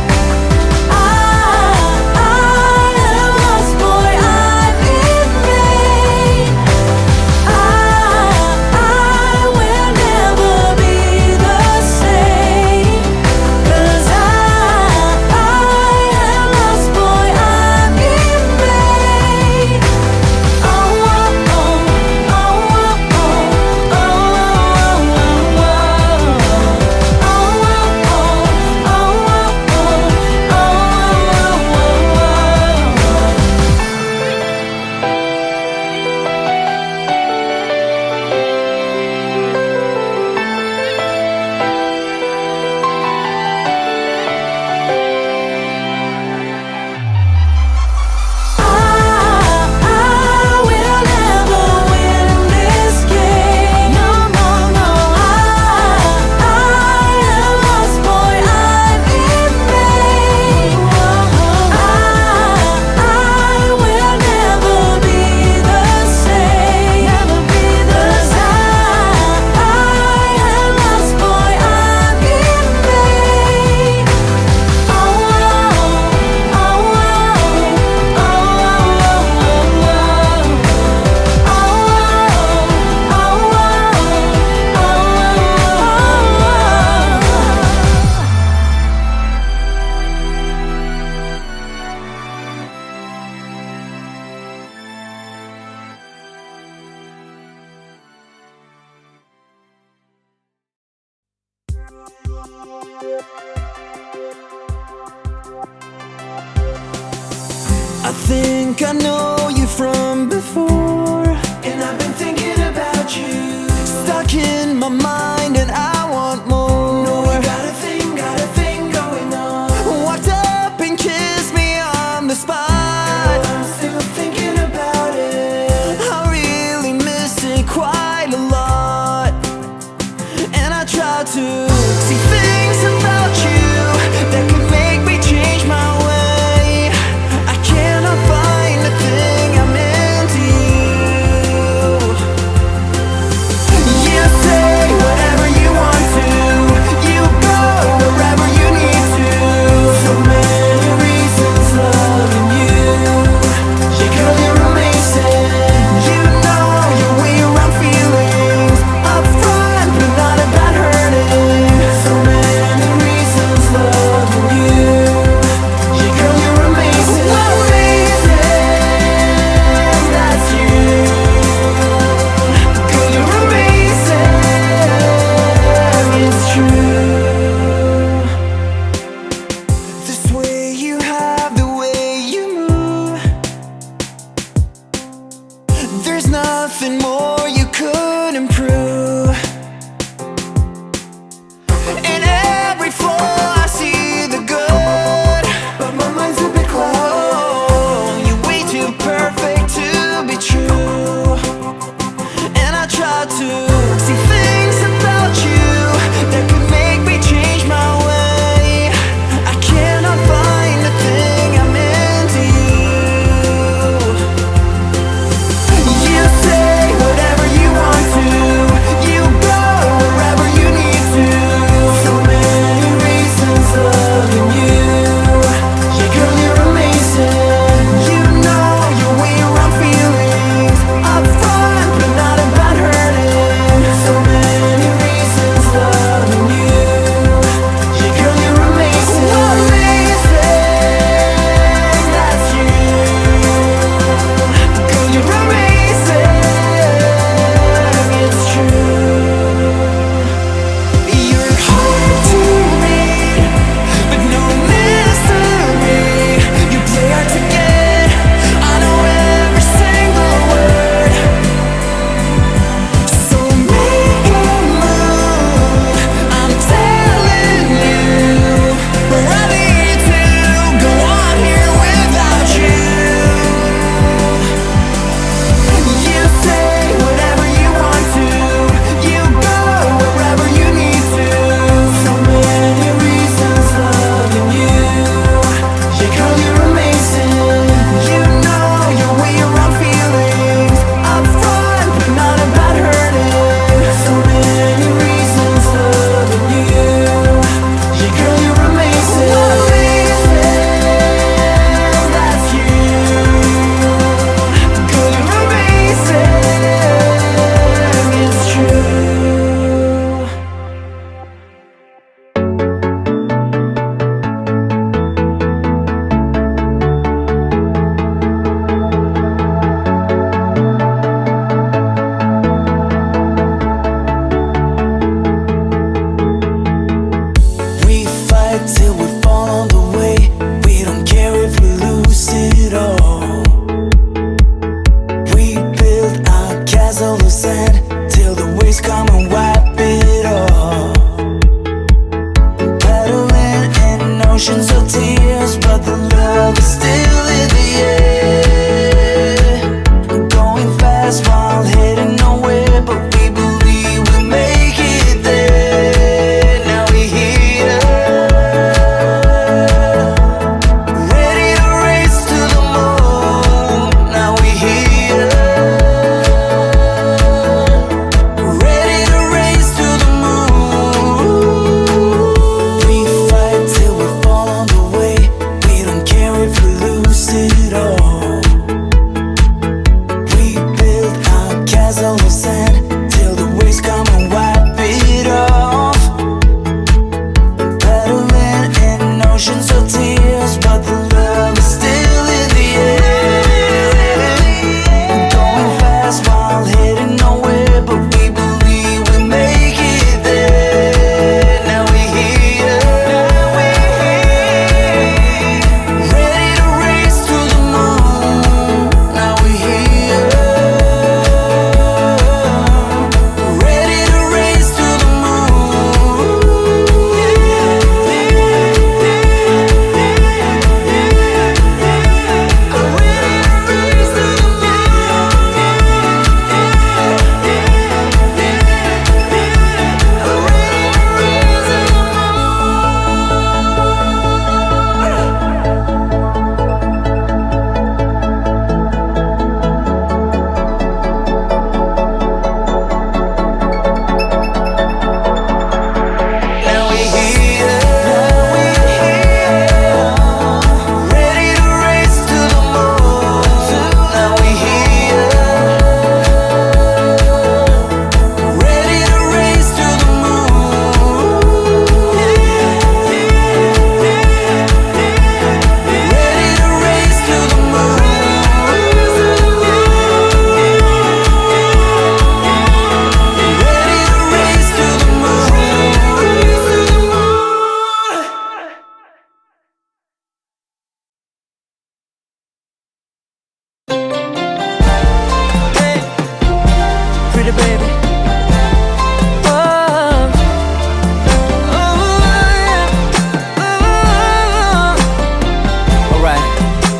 I think I know you from before, and I've been thinking about you. Stuck in my mind and I want more. No, we got a thing going on. Walked up and kissed me on the spot. I'm still thinking about it. I really miss it quite a lot. And I try to see things about you that could make me change my way. I cannot find the thing I'm into you. Yeah, say whatever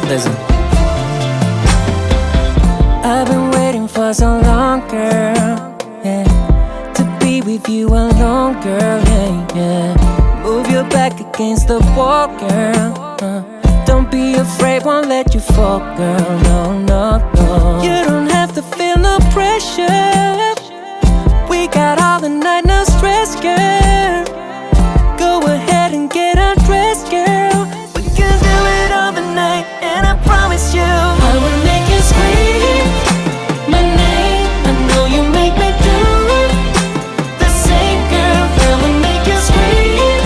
Listen. I've been waiting for so long, girl, yeah, to be with you alone, girl, yeah, yeah. Move your back against the wall, girl, don't be afraid, won't let you fall, girl, no, no, no. You don't have to feel no pressure. We got all the night, no stress, girl. Go ahead and get undressed, girl. We can do it all the night, and I promise you I will make you scream my name. I know you make me do the same, girl. I will make you scream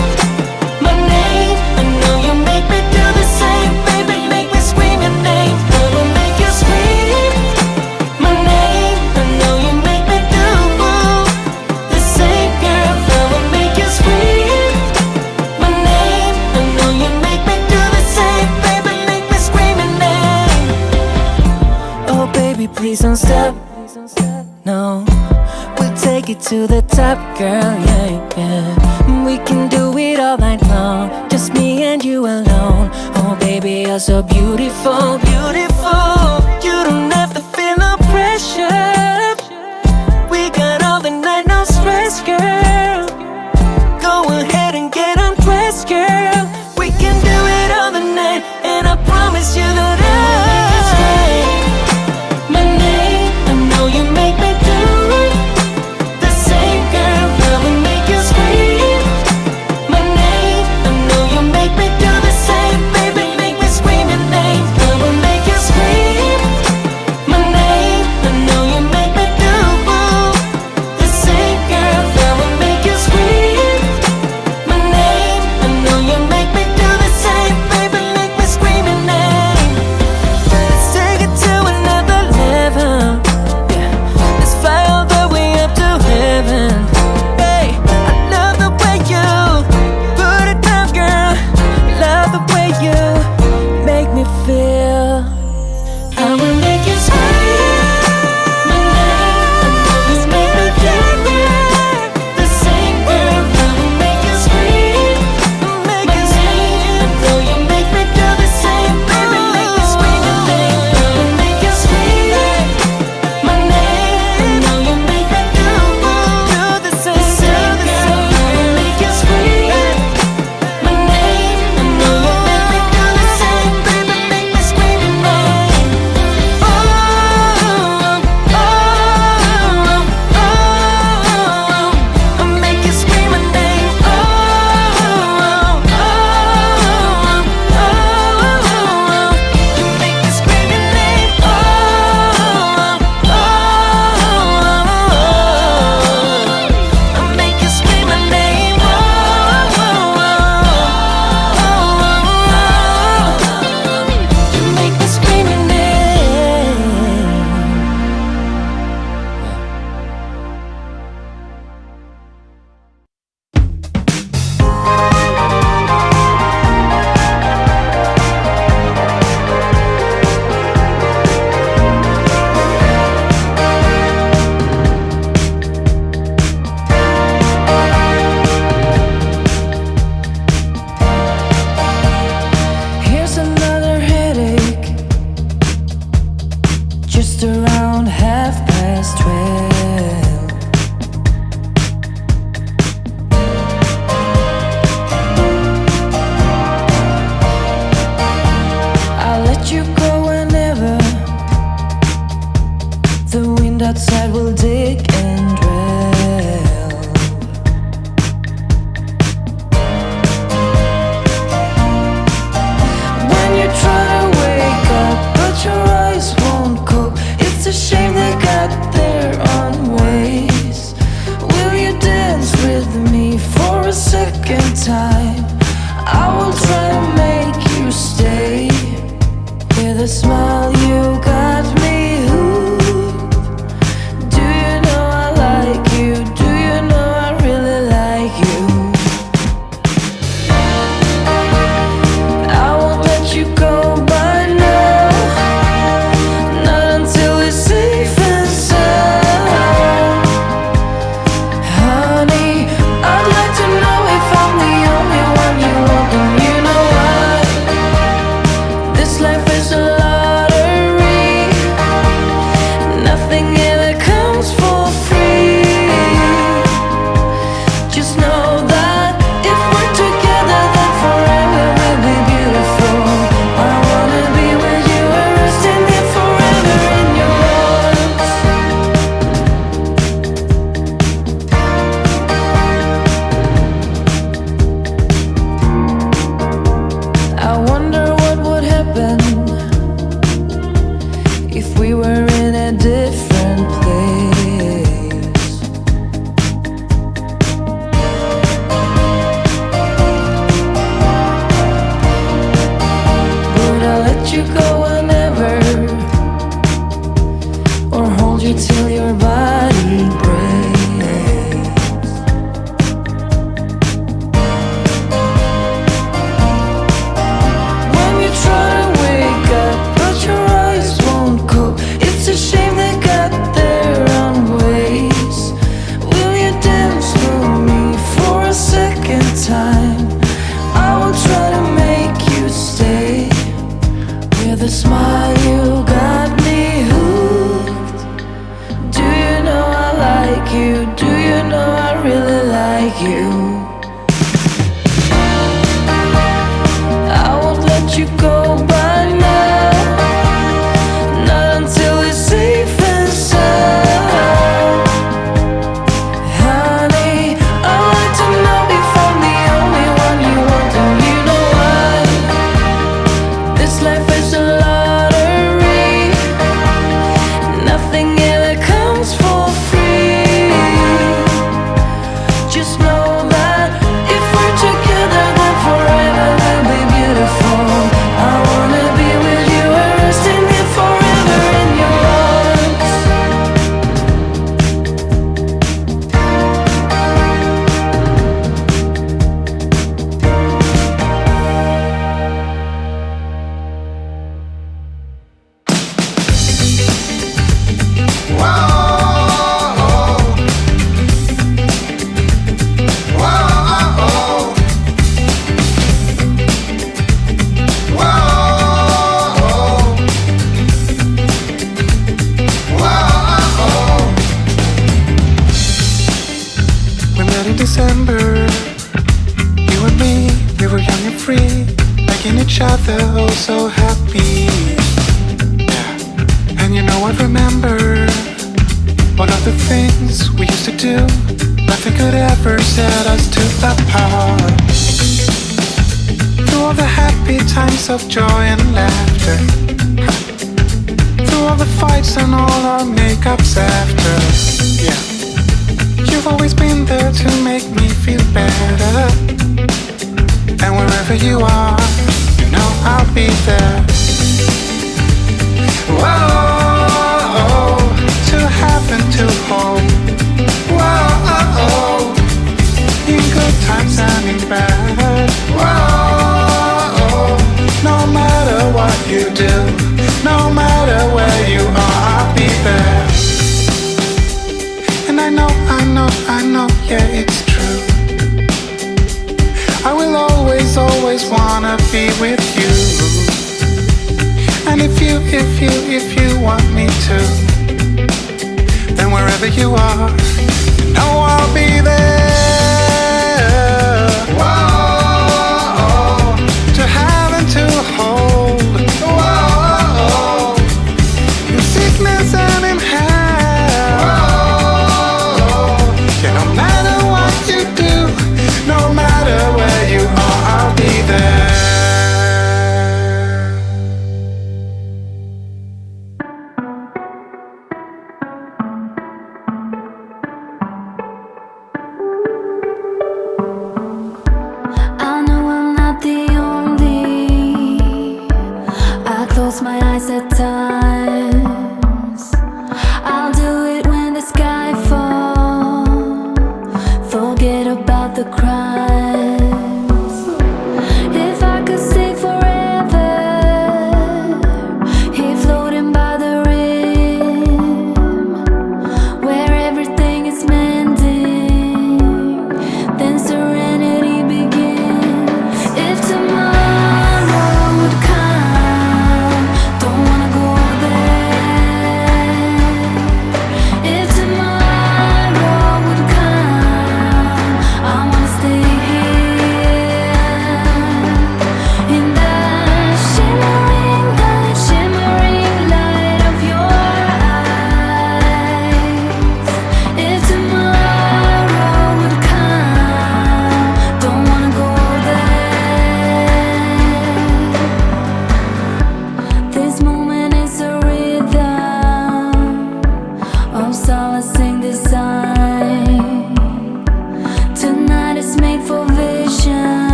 my name. I know you make me do the same, baby. Make me scream your name. I will make you scream my name. I know you make me do the same, girl. I will make you scream my name. I know you make me do the same, baby. Make me scream your name. Oh baby, please don't stop. No, we'll take it to the top, girl, yeah, yeah. We can do it all night long, just me and you alone. Oh baby, you're so beautiful, beautiful. You don't have to feel no pressure. We got all the night, no stress, girl. Go ahead and get undressed, girl. We can do it all the night, and I promise you that my name, I know you make me do the same, girl. I will make you scream my name. I know you make me do the same, baby. Make me scream your name. I will make you scream my name. I know you make me do the same, girl. I will make you scream my name. I know you make me do the same, baby. Make me scream your name. Let's take it to another level. Yeah, let's fly all the way up to heaven. Hey, I love the way you put it down, girl. Love the way you make me feel. I will make you scream my name. I know you make me do the same, girl. I will make you scream my name. I know you make me do the same, baby. Make me scream your name. I will make you scream my name. I know you make me do the same, girl. I will make you scream my name. I know you make me do the same, baby. Make me scream your name. Oh, oh, oh, oh. I make you scream my name. Oh, oh, oh, oh. You make me scream your name. Oh, oh, oh. I make you scream my name. Oh, you make me scream your name. Here's another headache, just around 12:30. I'll let you go whenever. The wind outside will dig and drill. When you try to wake up, but your eyes won't cope. It's a shame they got their own ways. Will you dance with me for a second time? I will try to make you stay. With a smile you got me hooked. Do you know I like you? Do you know I really like you? I won't let you go by now, not until we're safe and sound. Honey, I'd like to know if I'm the only one you want, and you know why. This life is a you go whenever, or hold you till your body breaks. When you try to wake up, but your eyes won't cope, it's a shame they got their own ways. Will you dance with me for a second time? I will try to make you stay. With a smile you got me hooked. Do you know I like you? Do you know I really like you? I won't let you go by now, not until it's safe and sound. Honey, I'd like to know if I'm the only one you want, and you know why. This life is a lottery, nothing ever comes for free. Just know that if we're together, then forever will be beautiful. I wanna be with you and resting here forever in your arms. We met in December. You and me, we were young and free, making each other oh so happy. Yeah. And you know I remember all of the things we used to do. Nothing could ever set us two apart. Through all the happy times of joy and laughter, through all the fights and all our makeups after. Yeah. You've always been there to make me feel better. And wherever you are, you know I'll be there. Whoa, to have and to hold. Whoa, in good times and in bad. Whoa, no matter what you do, no matter where you are, I'll be there. And I know, yeah, it's true. I will always wanna be with you. And if you want me to, then wherever you are, you know I'll be there. Whoa, to have and to hold. Whoa, in sickness and in health. Yeah, no matter what you do, no matter where you are, I'll be there. I know I'm not the only. I close my eyes at times. I'll do it when the sky falls. Forget about the crimes. If I could stay forever, here floating by the rim, where everything is mending, then serenity begins. If tomorrow would come, don't wanna go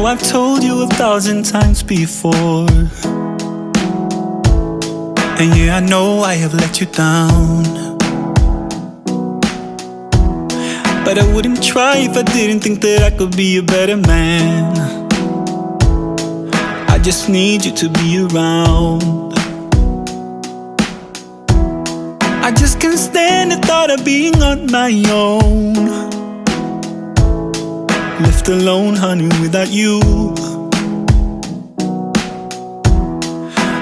know I've told you 1,000 times before, and yeah, I know I have let you down, but I wouldn't try if I didn't think that I could be a better man. I just need you to be around. I just can't stand the thought of being on my own, left alone, honey, without you.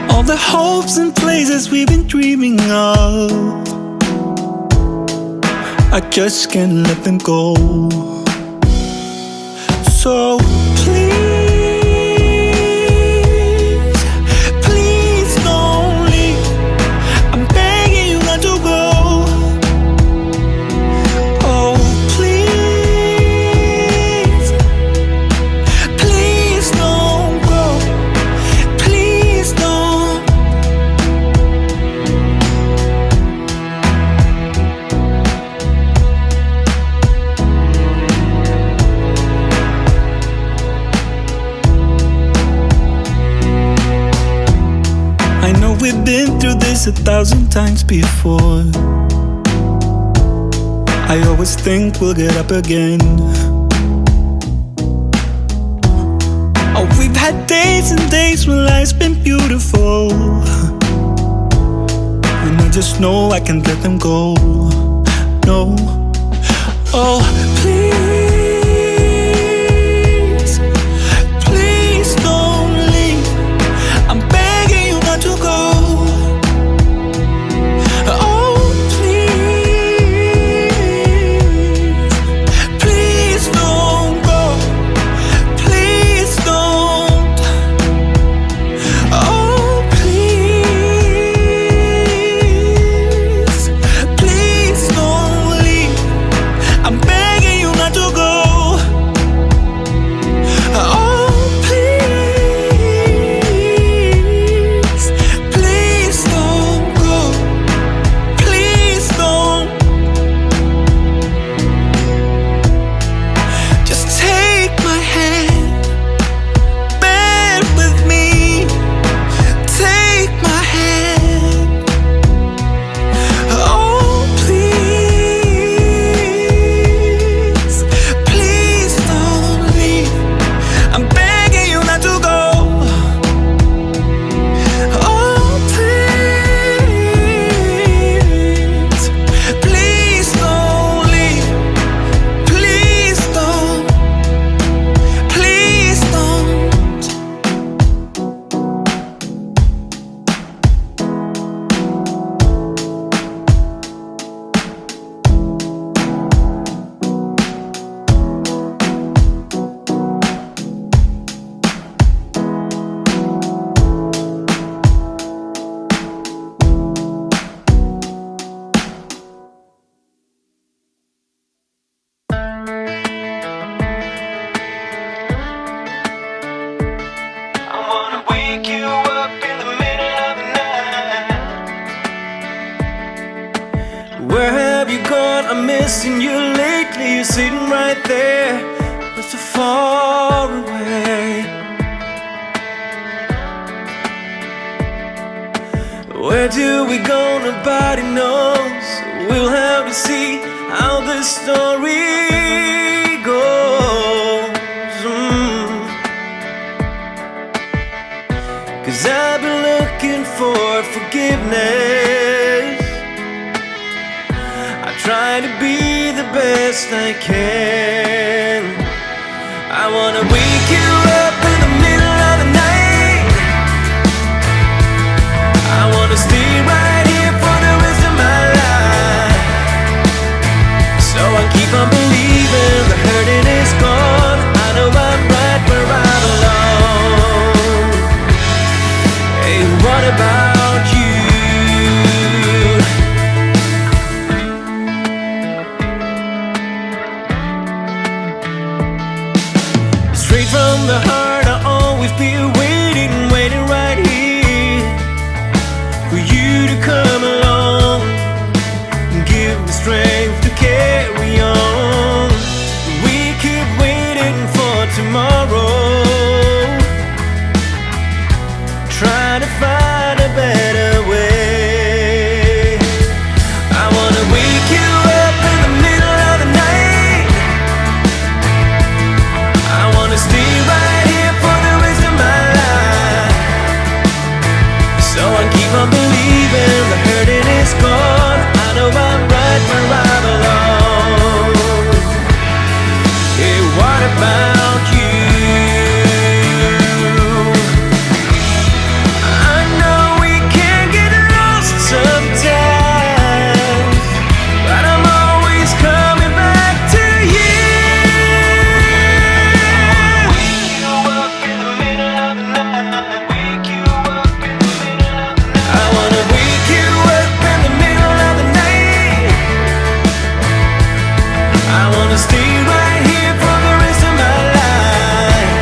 All the hopes and places we've been dreaming of, I just can't let them go. So please, please don't leave. I'm begging you not to go. Oh, please, please don't go. Please don't. I know we've been through this 1,000 times before. I always think we'll get up again. Oh, we've had days and days when life's been beautiful, and I just know I can't let them go. No. Oh, please, please don't leave. I'm begging you not to go. Oh, please, please don't go. Please don't. Oh, please, please don't leave. I'm begging you not to go. Oh, please, please don't go. Please don't. Just take my hand, bear with me. Take my hand. Oh, please, please don't leave. I'm begging you not to go. Oh, please, please don't leave. Please don't. Please don't. I wanna wake you up in the middle of the night. Where have you gone? I'm missing you lately. You're sitting right there, but so far away. Where do we go? Nobody knows. We'll have to see how this story goes. Cause I've been looking for forgiveness. I try to be the best I can. I wanna wake you up in the middle of the night. I wanna stay right here for the rest of my life. So I keep on believing the hurting is gone. I know I'm right where I belong. Hey, what about you? Straight find a better way. I wanna wake you up in the middle of the night. I wanna stay right here for the rest of my life. So I keep on believing the hurting is gone. I know I'm right where I belong. Hey, what about you? I know we can get lost sometimes, but I'm always coming back to you. Wake you up in the middle of the night. Wake you up in the middle of the night. I wanna wake you up in the middle of the night. I wanna stay right here for the rest of my life.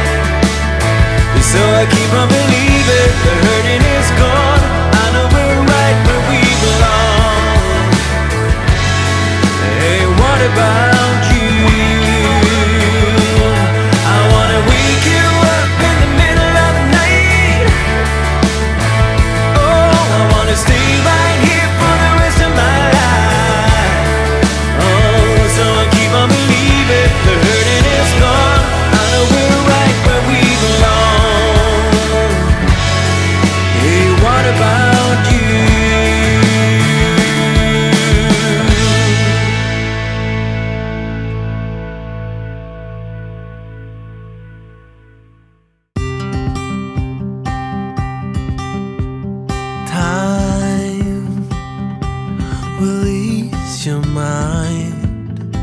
So I keep on believing the hurting is gone. I know we're right where we belong. Hey, what about you? I wanna wake you up in the middle of the night. Oh, I wanna stay right here for the rest of my life. Oh, so I keep on believing the hurting is gone. I know we're right where we belong. Hey, what about you? Time will ease your mind,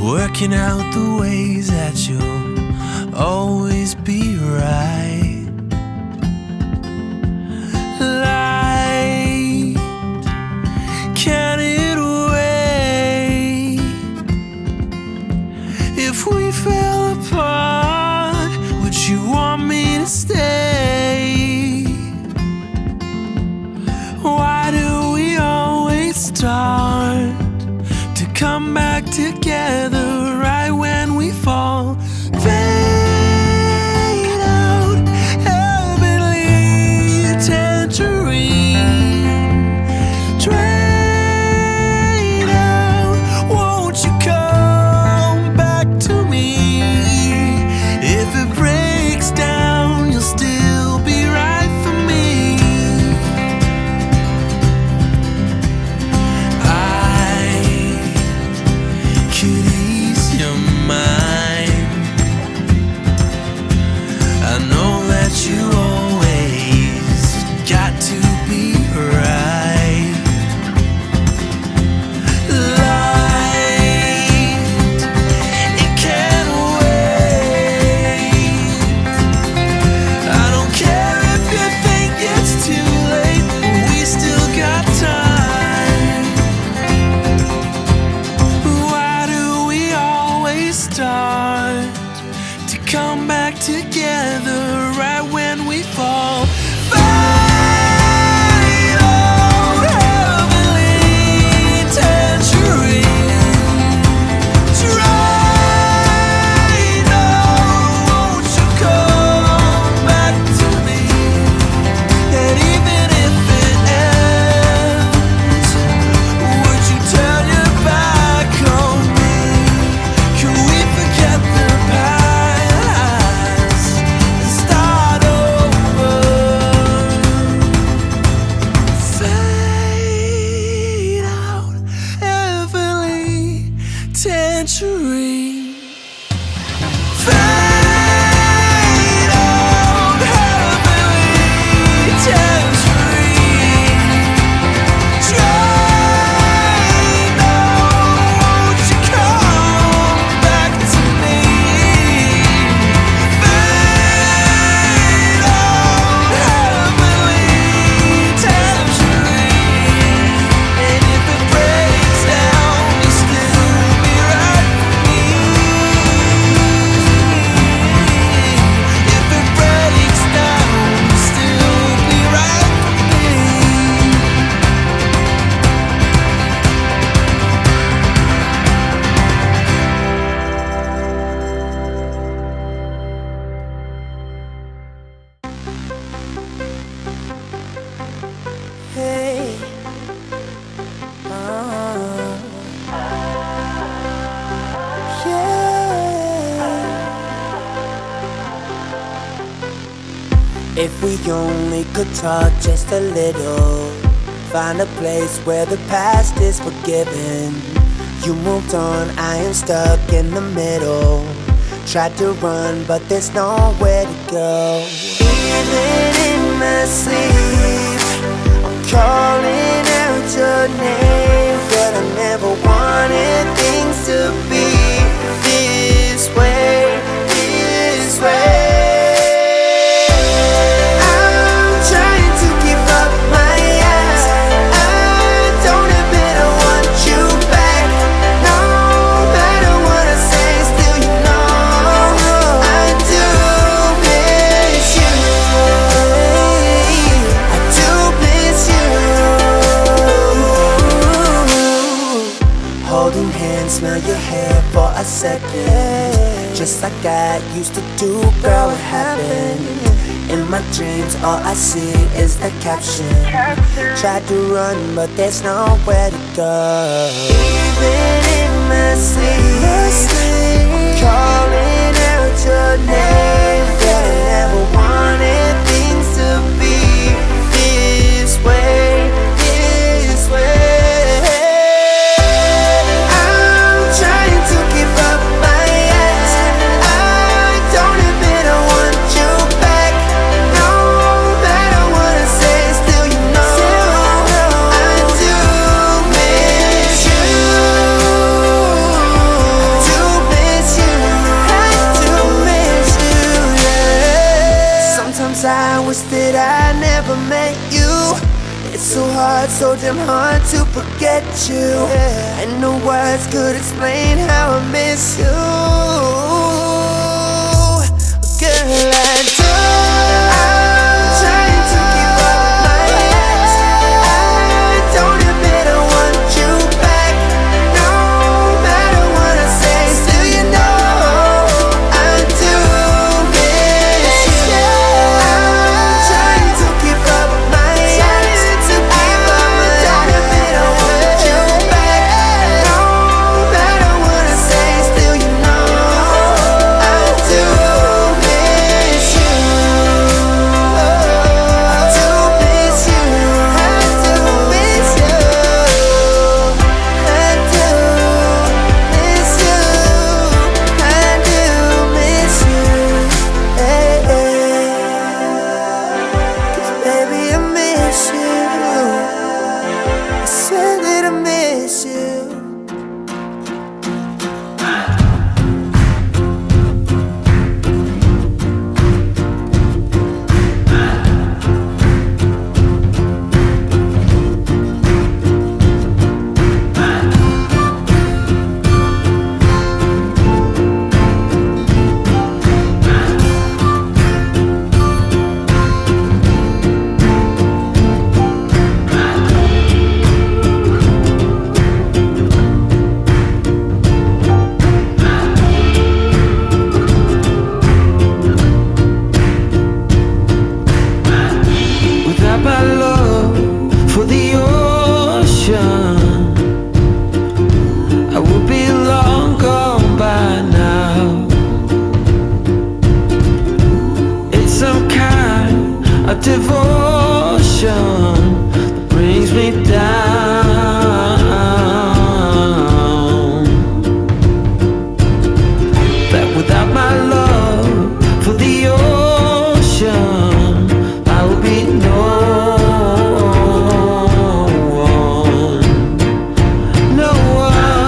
working out the ways that you'll always be right. Light, can it wait? If we fell apart, would you want me to stay? Why do we always start to come back together right when we fall? Fade out, heavenly tangerine. Drain out, won't you come back to me? If it breaks down, you'll still be right for me. I could ease your mind. I know that you always got to be right. Light, it can't wait. I don't care if you think it's too late. We still got time. Why do we always start to come back together right when we fall? Fade out, heavenly tangerine. Drain out, won't you come back to me? And even if it ends, would you turn your back on me? Can we forget the past and If we only could talk just a little, find a place where the past is forgiven. You moved on, I am stuck in the middle. Tried to run, but there's nowhere to go. Even in my sleep, I'm calling out your name, but I never wanted things to be this way, this way. I'm trying to keep up my eyes. I don't admit I want you back. No matter what I say, still you know I do miss you. I do miss you. Holding hands, smell your hair for a second, just like I used to do, girl, what happened? In my dreams, all I see is the caption. Tried to run, but there's nowhere to go. Even in my sleep, I'm calling out your name, but I never wanted things to be this way, this way. I'm trying to keep up my eyes. I don't admit I want you back. No matter what I say, still you know I do miss you. I do miss you. I do miss you, yeah. Sometimes I wish that I never met you. It's so hard, so damn hard to forget you. And no words could explain how I miss you. Girl, I do. I'm trying to keep up my eyes. I don't admit I want you back. No matter what I say, still you know I do miss you. I'm trying to keep up my eyes. I don't admit I want you back. No matter what I say, still you know I do miss you. I do miss you. I do miss you. I do miss you. I do miss you. Hey, hey. 'Cause baby, I miss you. I swear that I miss you. Without my love for the ocean, I would be long gone by now. It's some kind of devotion that brings me down. That without my love for the ocean, I will be no one, no one.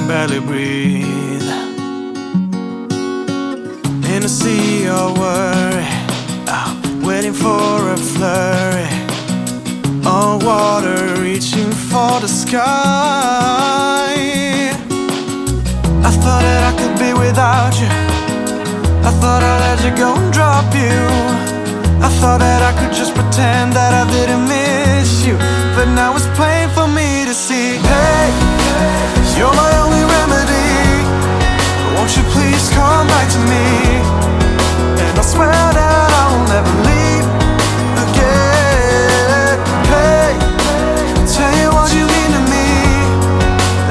barely breathe. In a sea of worry, waiting for a flurry, on water reaching for the sky. I thought that I could be without you. I thought I'd let you go and drop you. I thought that I could just pretend that I didn't miss you. But now it's plain for me to see. Hey, you're my only remedy. Won't you please come back to me? And I swear that I will never leave again. Hey, tell you what you mean to me.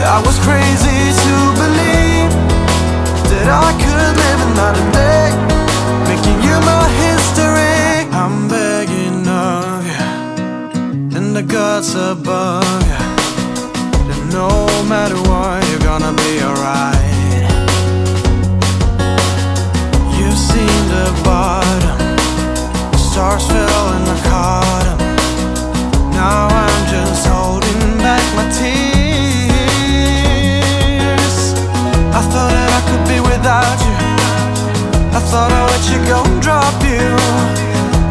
I was crazy to believe that I could live another day, making you my history. I'm begging of you, and the gods above you, that no matter what, you're gonna be alright. You've seen the bottom, stars fell and I caught 'em. Now I'm just holding back my tears. I thought that I could be without you. I thought I'd let you go and drop you.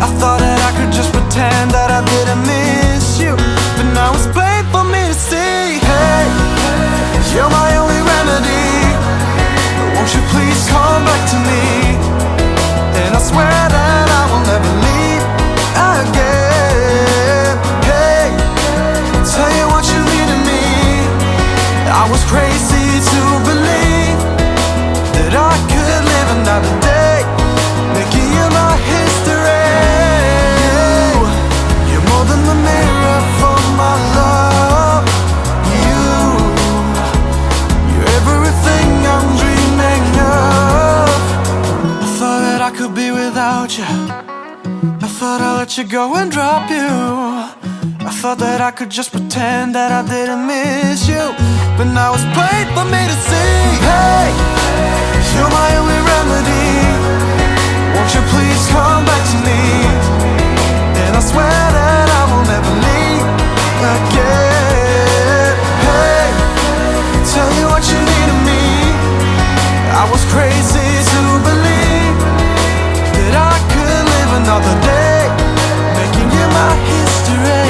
I thought that I could just pretend that I didn't miss you. But now it's plain for me to see. Hey, you're my only remedy. Won't you please come back to me? And I swear that I will never leave again. Hey, tell you what you mean to me. I was crazy to believe that I could live another day, making you my history. You're more than the mirror for my love. You're everything I'm dreaming of. I thought that I could be without you. I thought I'd let you go and drop you. I thought that I could just pretend that I didn't miss you. But now it's plain for me to see. Hey, you're my only remedy. Won't you please come back to me? And I swear that I will never leave again. Hey, tell you what you need of me. I was crazy to believe that I could live another day, making you my history.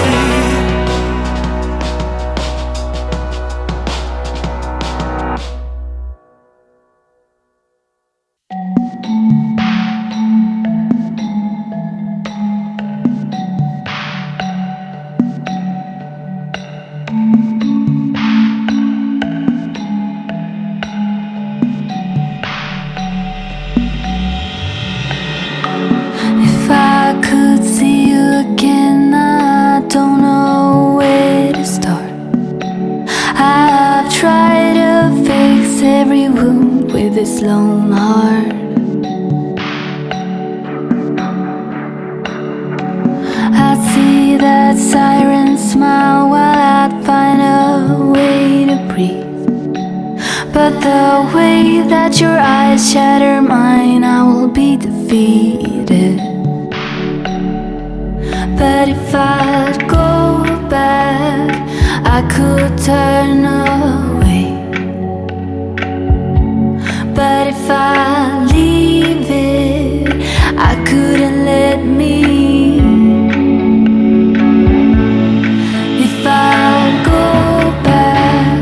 If I could see you again, I don't know where to start. I've tried to fix every wound with this lone heart. I see that siren smile while I'd find a way to breathe. But the way that your eyes shatter mine, I will be defeated. But if I'd go back, I could turn away. But if I leave it, I couldn't let me. If I'd go back,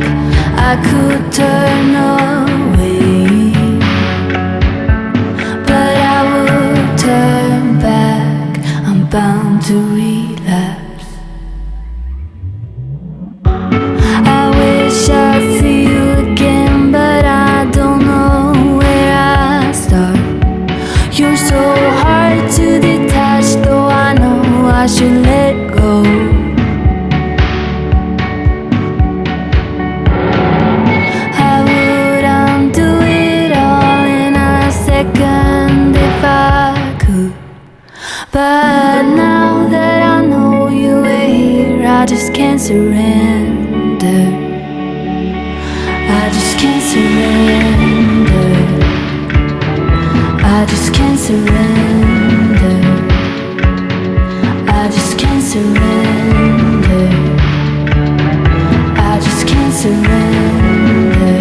I could turn away. But I would turn back, I'm bound to relapse. I wish I'd see you again, but I don't know where I start. You're so hard to detach, though I know I should let go. I would undo it all in a second if I could. But now that I know you were here, I just can't surrender. I just can't surrender. I just can't surrender. I just can't surrender. I just can't surrender.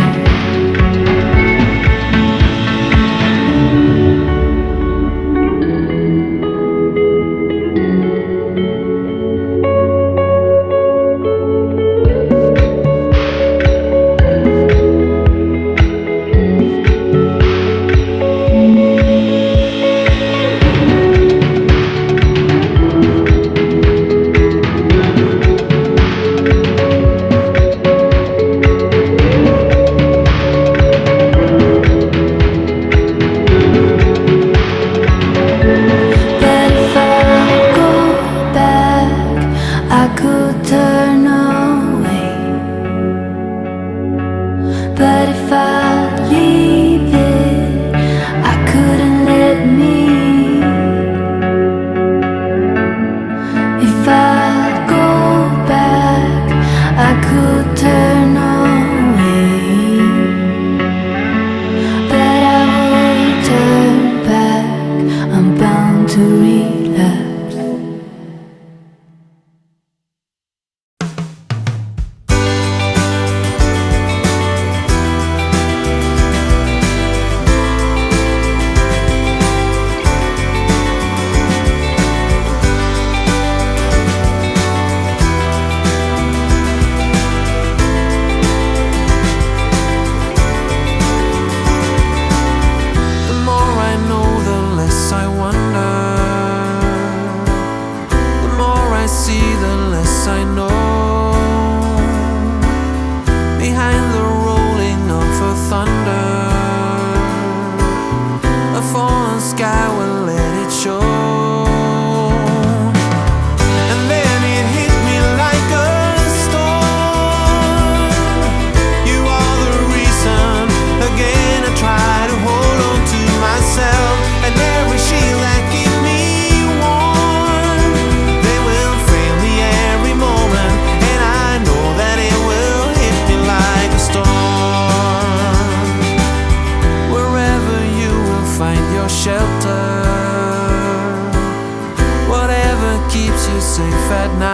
safe at night.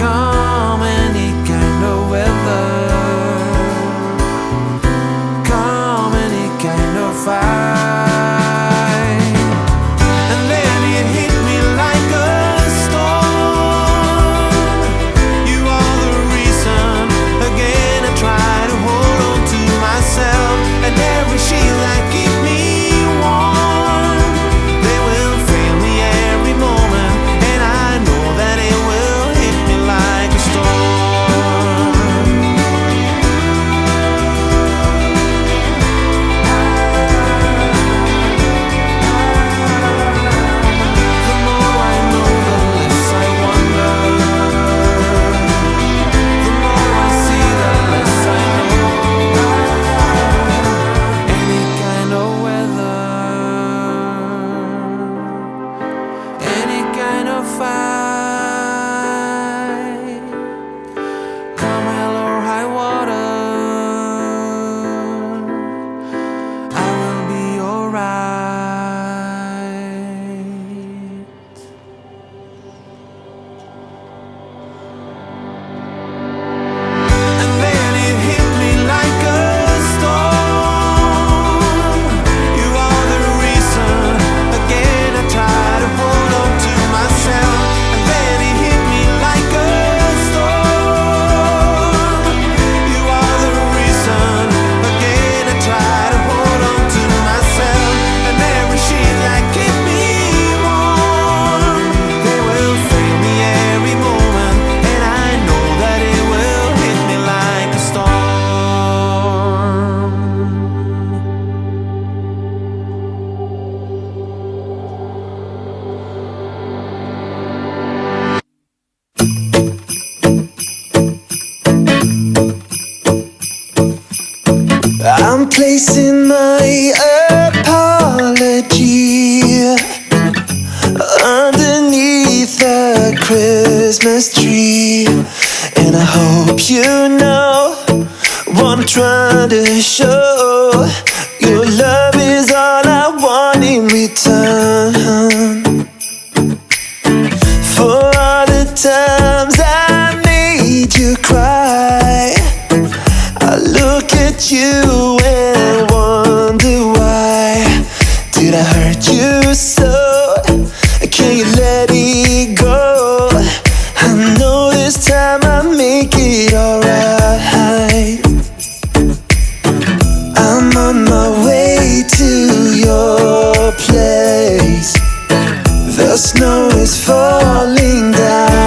Come any kind of weather, come any kind of fight. And then it hit me like a storm. You are the reason. Again I try to hold on to myself, and every shield that keep me warm, they will fail me every moment, and I know that it will hit me like a storm. The more I know, the less I wonder. The more I see, the less I know. Any kind of weather, any kind of fight, come hell or high water, I will be alright. And then it hit me like a storm. You are the reason. Again I try to hold on to myself, and then it hit me like a storm. You are the reason. Again I try to hold on to myself, and every sheet that keep me warm, they will fail me every moment, and I know that it will hit me like a storm. I'm placing my apology underneath the Christmas tree, and I hope you know what I'm trying to show. Your love is all I want in return. For all the times I made you cry, I look at you and wonder why. Did I hurt you so? Can you let it go? I know this time I'll make it alright. I'm on my way to your place. The snow is falling down.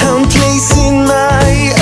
I'm placing my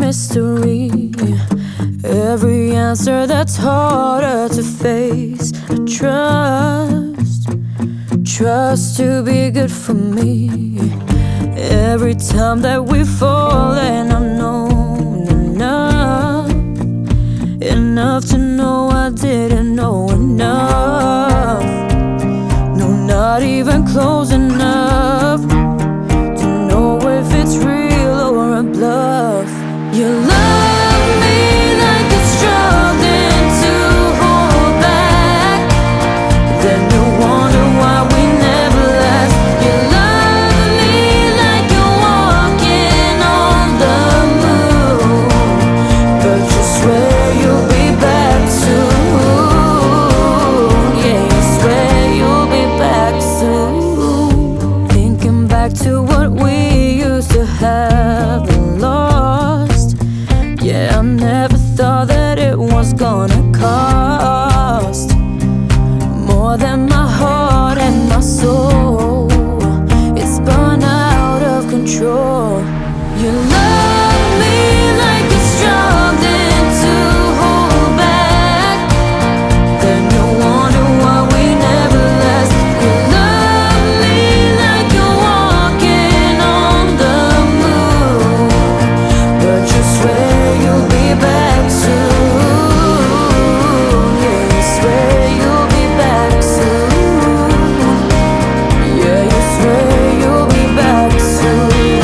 mystery, every answer that's harder to face. I trust to be good for me. Every time that we fall, and I've known enough to know I didn't know enough. No, not even close enough to know if it's real or a bluff. You love me like you're struggling to hold back, then you wonder why we never last. You love me like you're walking on the moon, but you swear you'll be back soon. Yeah, you swear you'll be back soon. Thinking back to what we used to have and lost. Yeah, I never thought that it was gonna cost more than my heart and my soul. It's spun out of control. You love me like you're struggling to hold back, then you wonder why we never last. You love me like you're walking on the moon, but you swear you'll be back soon. Yeah, you swear you'll be back soon. Yeah, you swear you'll be back soon.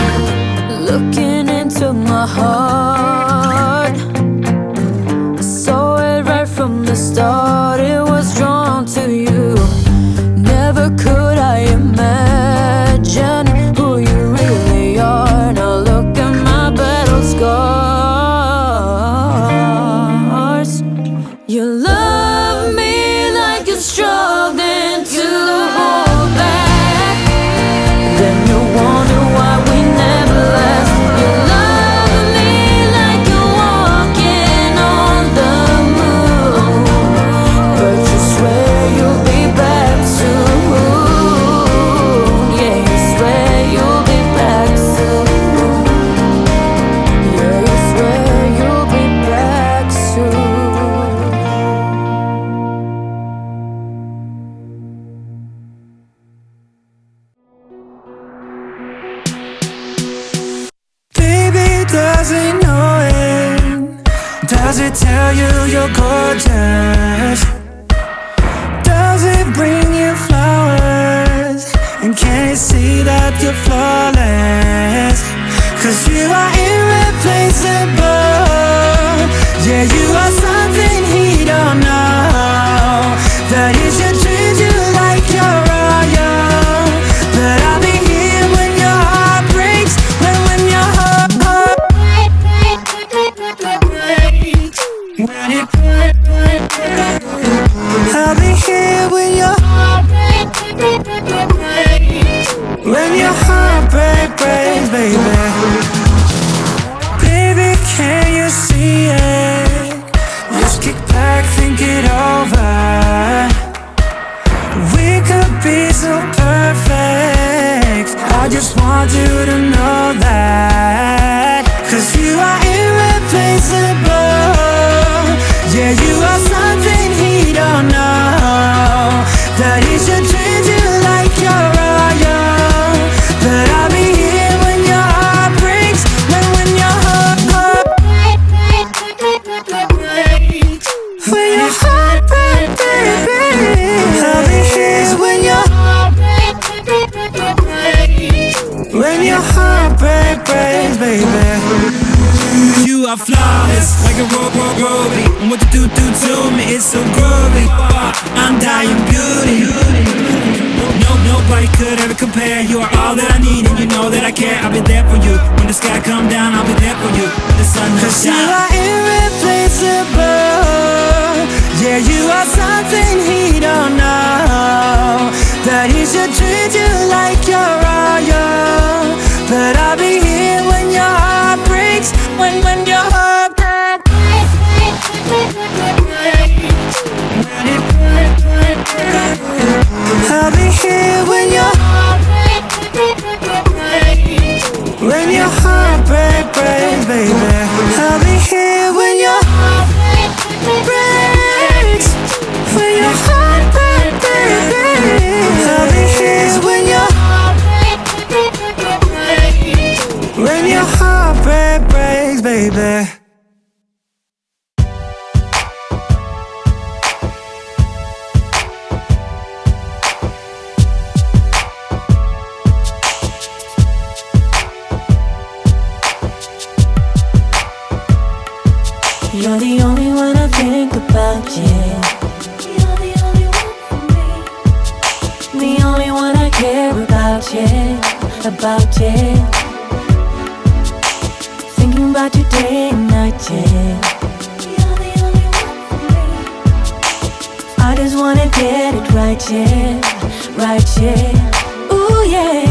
Looking into my heart, I saw it right from the start. It was drawn to you. Never could I imagine who you really are. Now look at my battle scars. You love me like you're struggling to hold back, then you wonder why we never last. You love me like you're walking on the moon, but you swear you'll be back soon. Yeah, you swear you'll be back soon. Yeah, you swear you'll be back soon. Baby, does it know it? Does it tell you you're gorgeous? Does it bring you flowers? And can it see that you're flawless? 'Cause you are irreplaceable. Yeah, you are something he don't know. That is your dreams, you like your royal. But I'll be here when your heart breaks. When your heart breaks. When it I'll be here when your heart breaks. When your heart breaks, baby. Baby, can you see it? Just kick back, think it over. We could be so perfect. I just want you to know that. 'Cause you are irreplaceable. Yeah, you are something he don't know. That is your dreams, you like your royal. But I'll be here when your heart breaks. When your heart breaks. When your heart breaks, baby. I'll be here when your heart breaks. When your heart breaks, baby. You are flawless, like a Roby. And what you do to me is so groovy. Undying beauty. Nobody could ever compare. You are all that I need, and you know that I care. I'll be there for you. When the sky come down, I'll be there for you. When the sun goes 'Cause you down. are irreplaceable. Yeah, you are something he don't know. That is your dreams, you like your royal. But I'll be here when your heart breaks. When your heart breaks. I'll be here when your heart breaks. When your heart breaks, baby. I'll be here when your heart breaks. When your heart breaks. I'll be here when your heart breaks, baby. You're the only one I think about, yeah. You're the only one for me. The only one I care about, yeah. About, yeah. Thinking about you day and night, yeah. You're the only one for me. I just wanna get it right, yeah. Right, yeah. Ooh, yeah.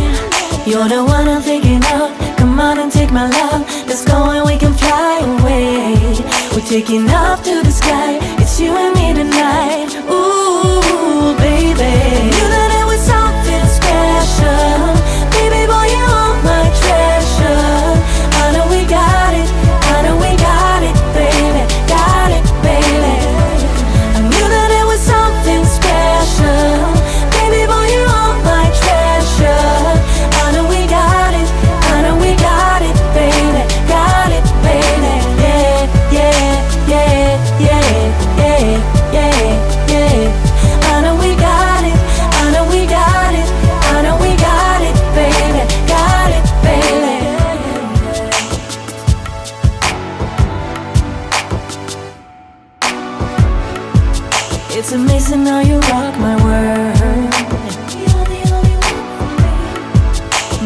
You're the one I'm thinking of. Come on and take my love. Let's go and we can fly away. We're taking off to the sky. It's you and me tonight. Ooh, baby. You know that we're something special. Baby boy, you're my treasure. I know we got it. I know we got it, baby. Got it, baby. I knew that it was something special. Baby boy, you're my treasure. I know we got it. I know we got it, baby. Got it, baby. Yeah, yeah, yeah, yeah, yeah, yeah, yeah. I know we got it. I know we got it. I know we got it, baby. Got it, baby. It's amazing how you rock my world. You're the only one for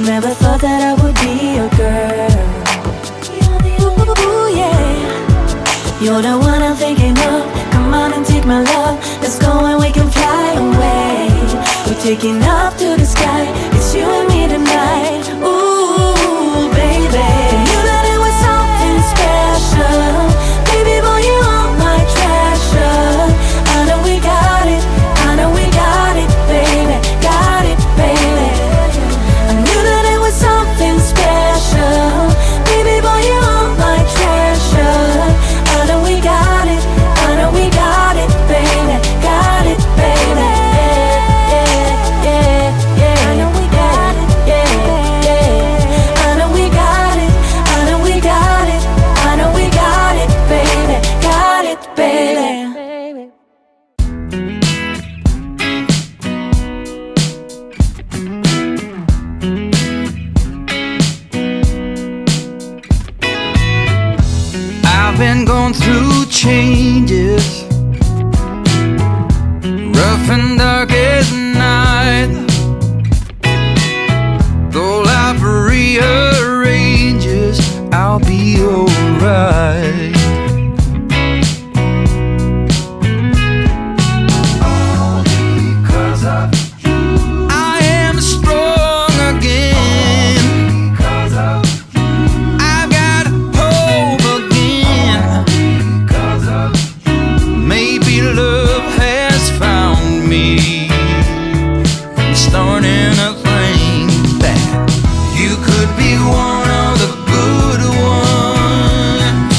me. Never thought that I would be your girl. Ooh, yeah. You're the one I'm thinking of. Come on and take my love. Let's go and we can fly away. We're taking off to the sky. It's you and me tonight. Ooh, baby. You know that it was something special. Baby boy, you're my treasure. I know we got it. I know we got it, baby. Got it, baby. I knew that it was something special. Baby boy, you're my treasure. I know we got it. I know we got it, baby. Got it, baby. Yeah, yeah, yeah. I know we got it. Yeah, yeah. I know we got it. I know we got it. I know we got it, baby. Got it, baby. I've been going through changes, rough and dark as night. Though life rearranges, I'll be alright. All because of you, I am strong again. Because of you, I've got hope again. Because of you, maybe love has found me, starting a thing back. You could be one of the good ones.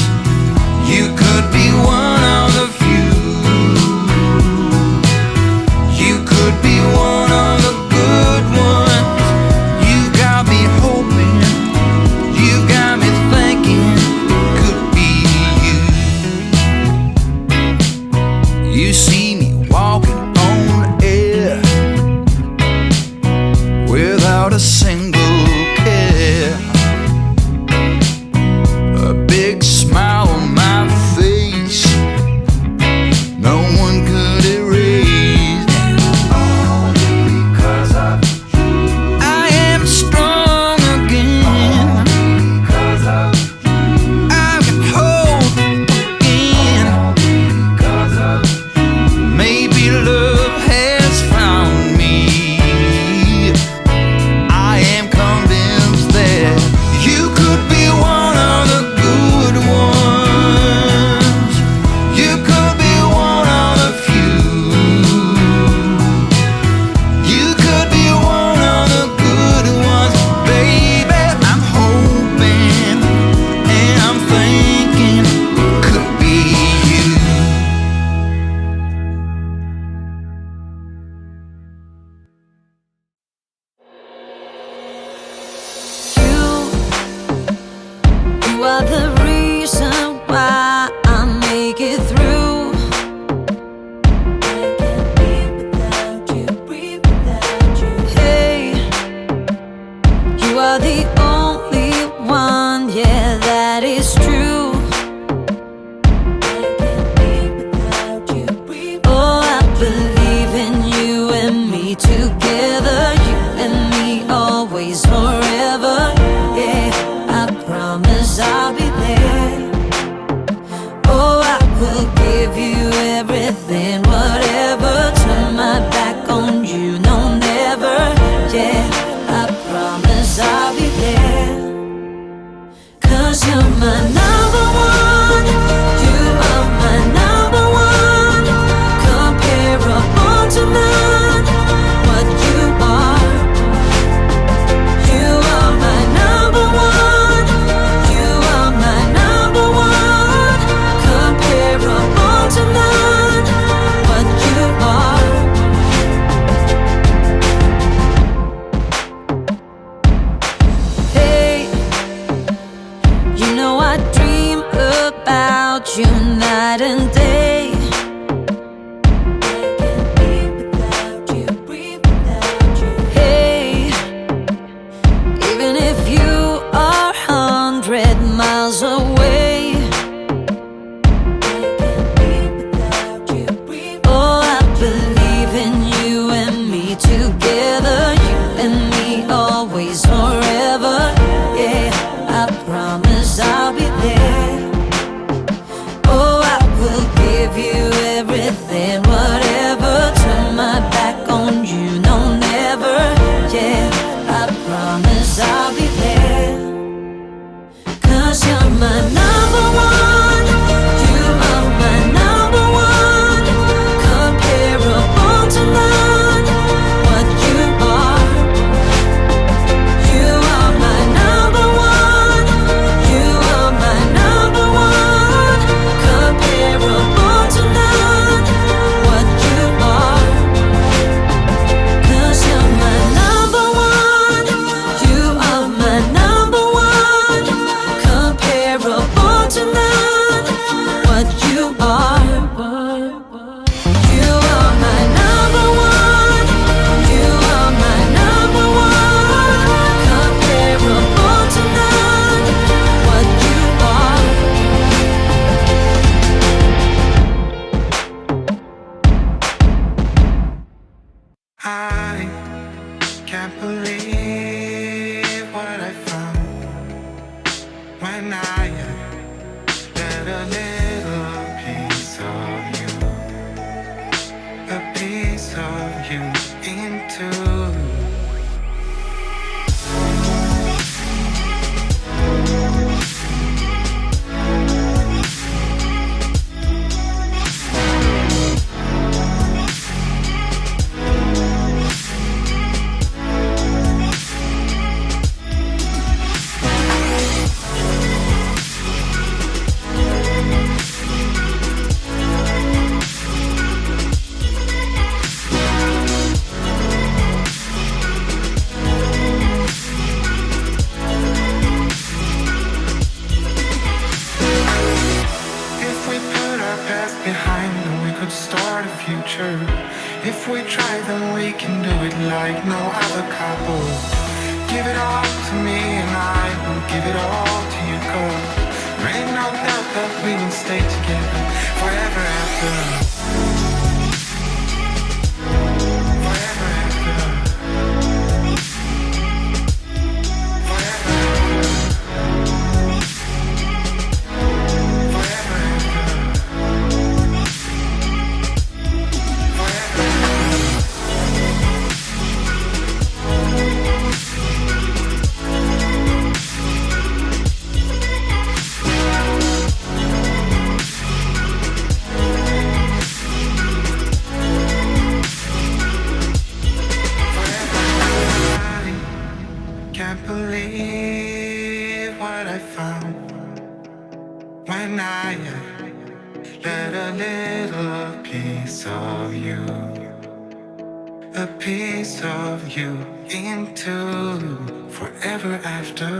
give you everything, whatever. Turn my back on you, no, never. Yeah, I promise I'll be there. 'Cause you're my number one. You are my number one. Comparable to none. What you are. You are my number one. You are my number one. Comparable to none. What you are. Hey, you know I dream about you night and day. Hey, even if you are 100 miles away. Oh, I believe in you and me together. You and me always, forever. Yeah, I promise I'll be there. Oh, I will give you everything, whatever. Turn my back on you, no, never. Yeah, I promise I'll be there. 'Cause you're my number one. You are my number one. Comparable to none. What you are. You are my number one. You are my number one. Comparable to none. What you are. 'Cause you're my number one. You are my number one. Comparable to none. What you are. You are my number one. You are my number one. Comparable to none. What you are. I can't believe what I found when I let a little piece of you, a piece of you into. If we put our past behind, then we could start a future. If we try, then we can do it like no other couple. Give it all to me and I will give it all to you, girl. There ain't no doubt that we will stay together forever after. Forever after. Forever after. Forever after. Forever can't believe what I found when I let a little piece of you, a piece of you into forever after.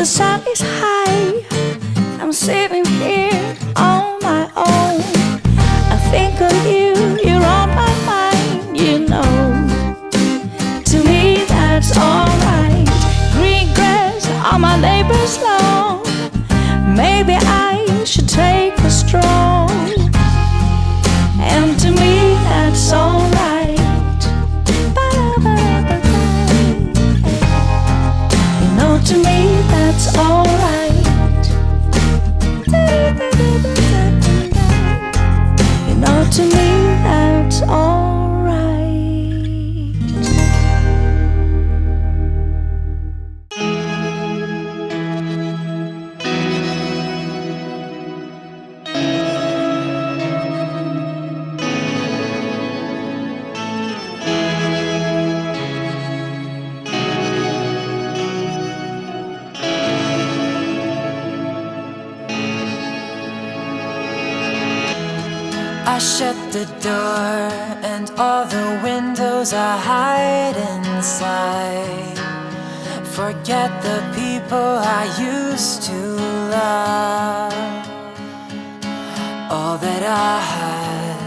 The sun is high, I'm sitting here on my own. I think of you, you're on my mind, you know. To me that's alright. Green grass on my neighbor's lawn. Maybe I should take a stroll. And to me that's alright. You know, to me that's alright. You know, to me that's alright. I shut the door and all the windows I hide inside. Forget the people I used to love. All that I had.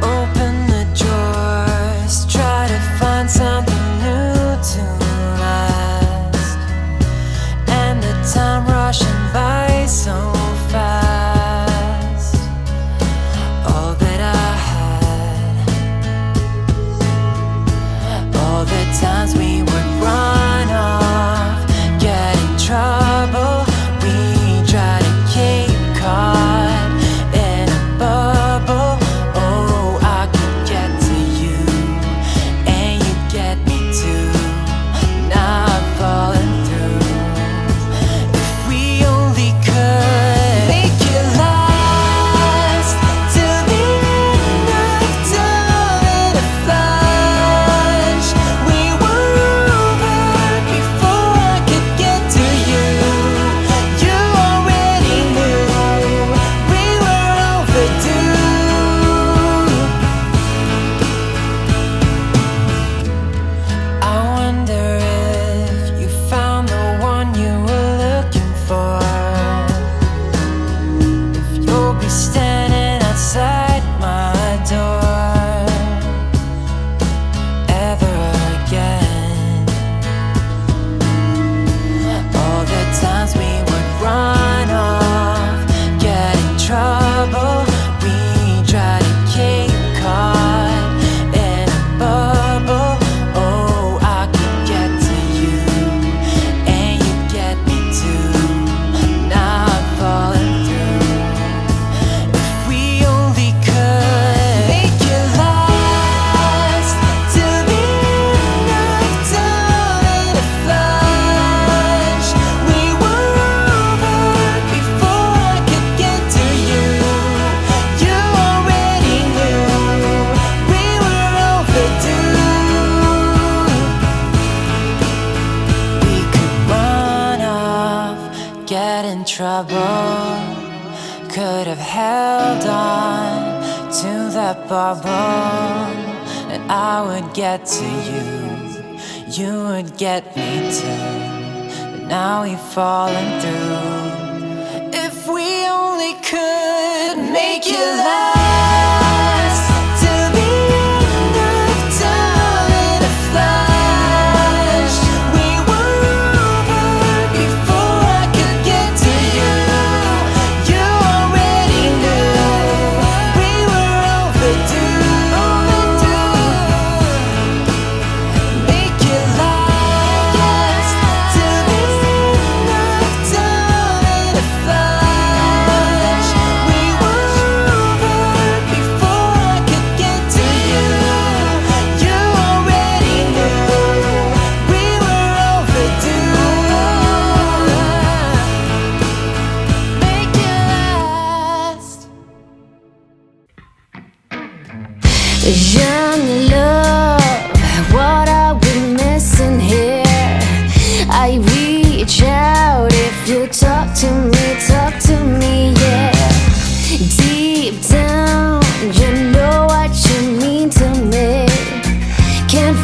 Open the drawers, try to find something new to last. And the time rushing by so fast. All that I had. All the times we would run off, get in trouble. We try to keep caught in a bubble. Oh, I could get to you, and you get me too. Not falling through. If we only could make it last till the end of time in a flash. We were over before I could get to you. You already knew we were overdue. I wonder if you found the one you were looking for. If you'll be standing outside my door ever again. All the times we would run off, get in trouble. We try to keep caught in a bubble. Oh, I could get to you, and you get me too. Not falling through. If we only could make it last till the end of time in a flash. We were over before I could get to you. You already knew we were overdue. We could run off, get in trouble. Could have held on to that bubble, and I would get to you. You would get me too. But now we've fallen through. If we only could make it last till the end of time in a flash. We were over before I could get to you. You already knew we were overdue. Make it last till the end of time in a flash. We were over before I could get to you. You already knew we were overdue. Make it last. Young love, what are we missing here? I reach out if you talk to me, yeah. Deep down, you know what you mean to me. Can't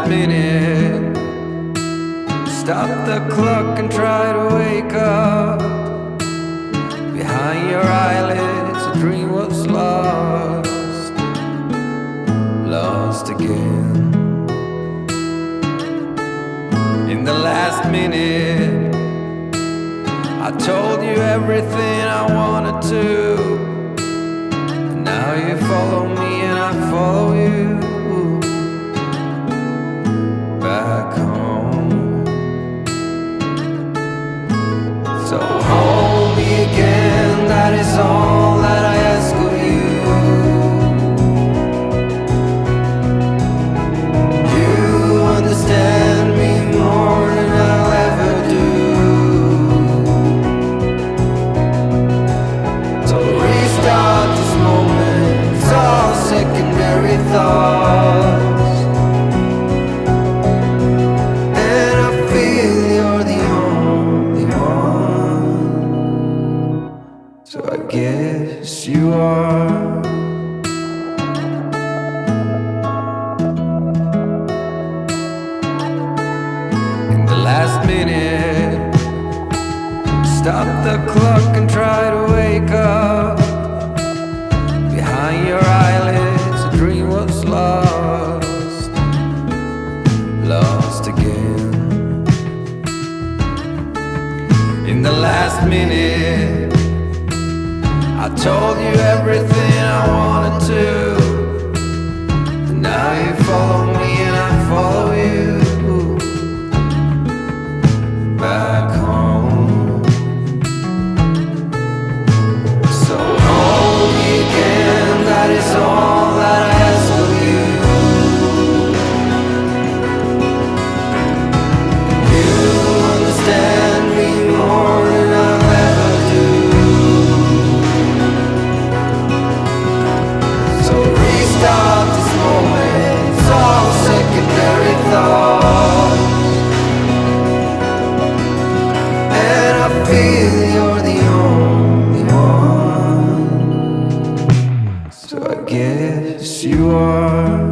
minute. Stop the clock and try to wake up. Behind your eyelids, a dream was lost, lost again. In the last minute, I told you everything I wanted to. And now you follow me and I follow you back home. So hold me again, that is all that I ask of you. You understand me more than I'll ever do. So restart this moment, it's all secondary thoughts. And I feel you're the only one. So I guess you are. In the last minute, stop the clock and try to wake up. Behind your eyelids, a dream was lost, lost again. In the last minute, I told you everything I wanted to. And now you follow me and I follow you back home. So hold me again, that is all that I ask of you. You understand me more than I'll ever do. So restart this moment, it's all secondary thoughts. And I feel you're the only one. So I guess you are.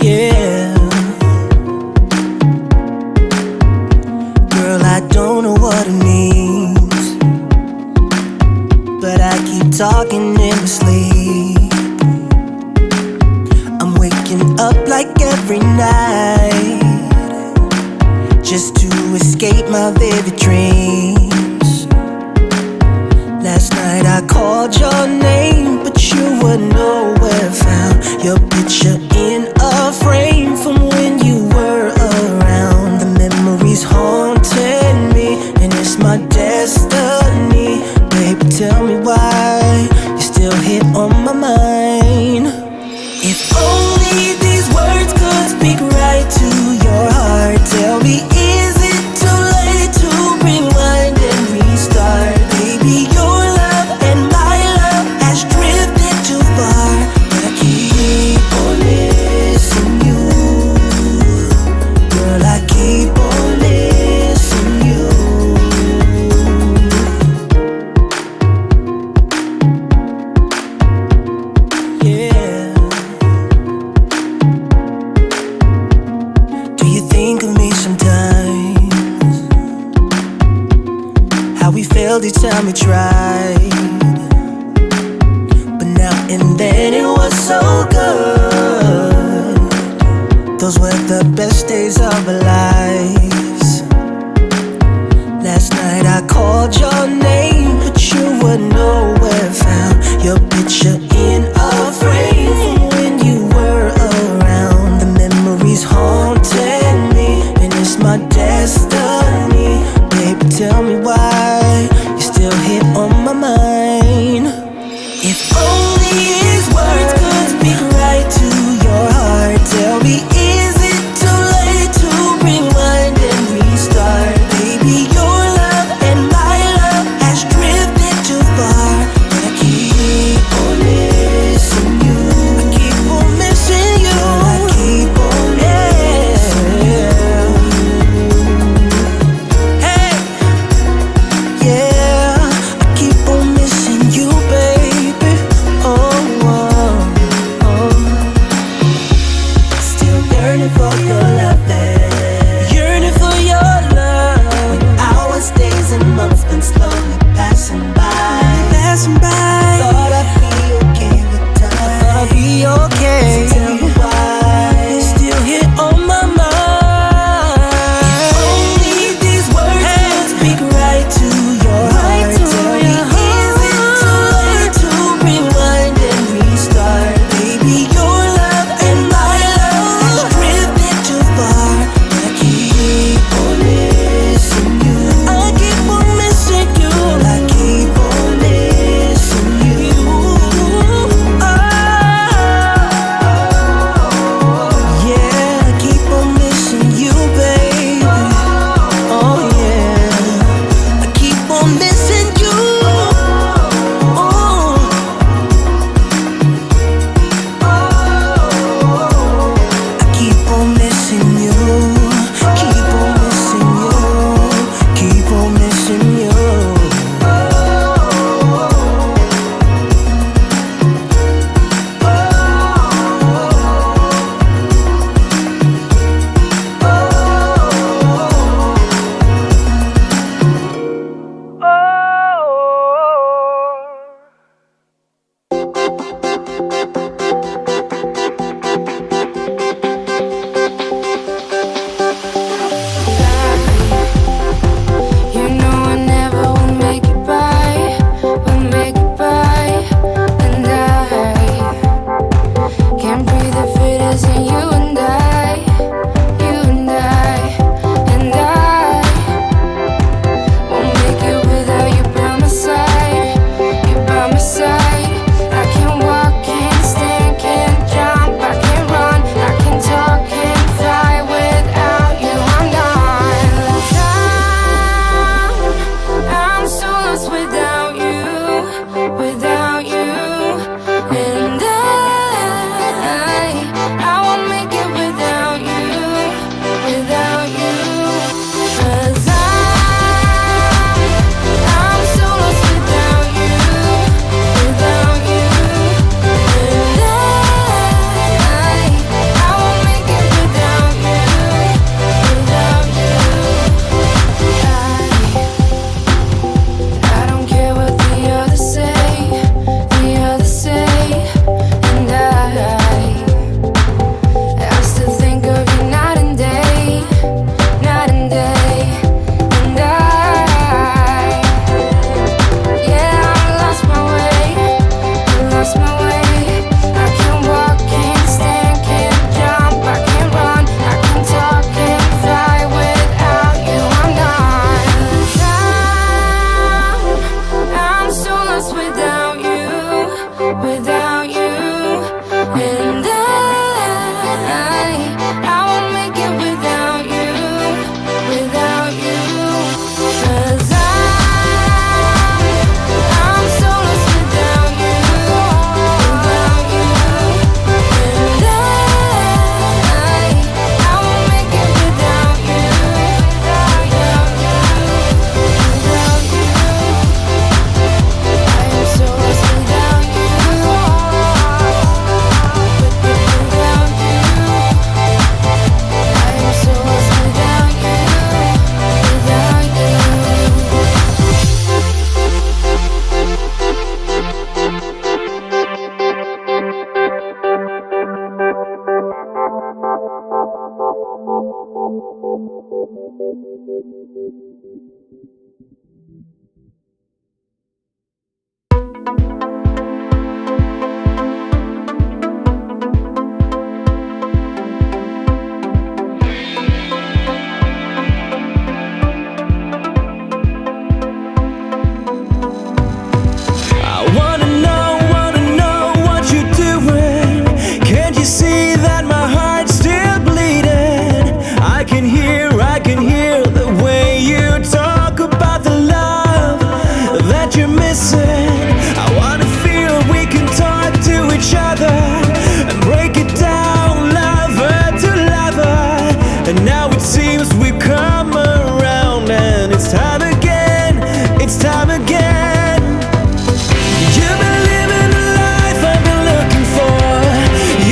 Yeah. Girl, I don't know what it means, but I keep talking in my sleep. I'm waking up like every night, just to escape my vivid dreams. Last night I called your name, but you were nowhere found. Your picture in a frame from when you were around. The memories haunting me, and it's my destiny. Baby, tell me why you still hit on my mind. If only these words could speak right to your heart. Tell me, is it too late to rewind and restart? Baby, your love and my love has drifted too far, but I keep on missing you. Girl, I keep on missing you. Yeah. Do you think of me sometimes? How we failed each time we tried, but now and then it was so good. Those were the best days of our lives. Last night I called your name, but you were that my heart's still bleeding. I can hear the way you talk about the love that you're missing. I wanna feel we can talk to each other and break it down lover to lover. And now it seems we've come around, and it's time again, it's time again. You've been living the life I've been looking for.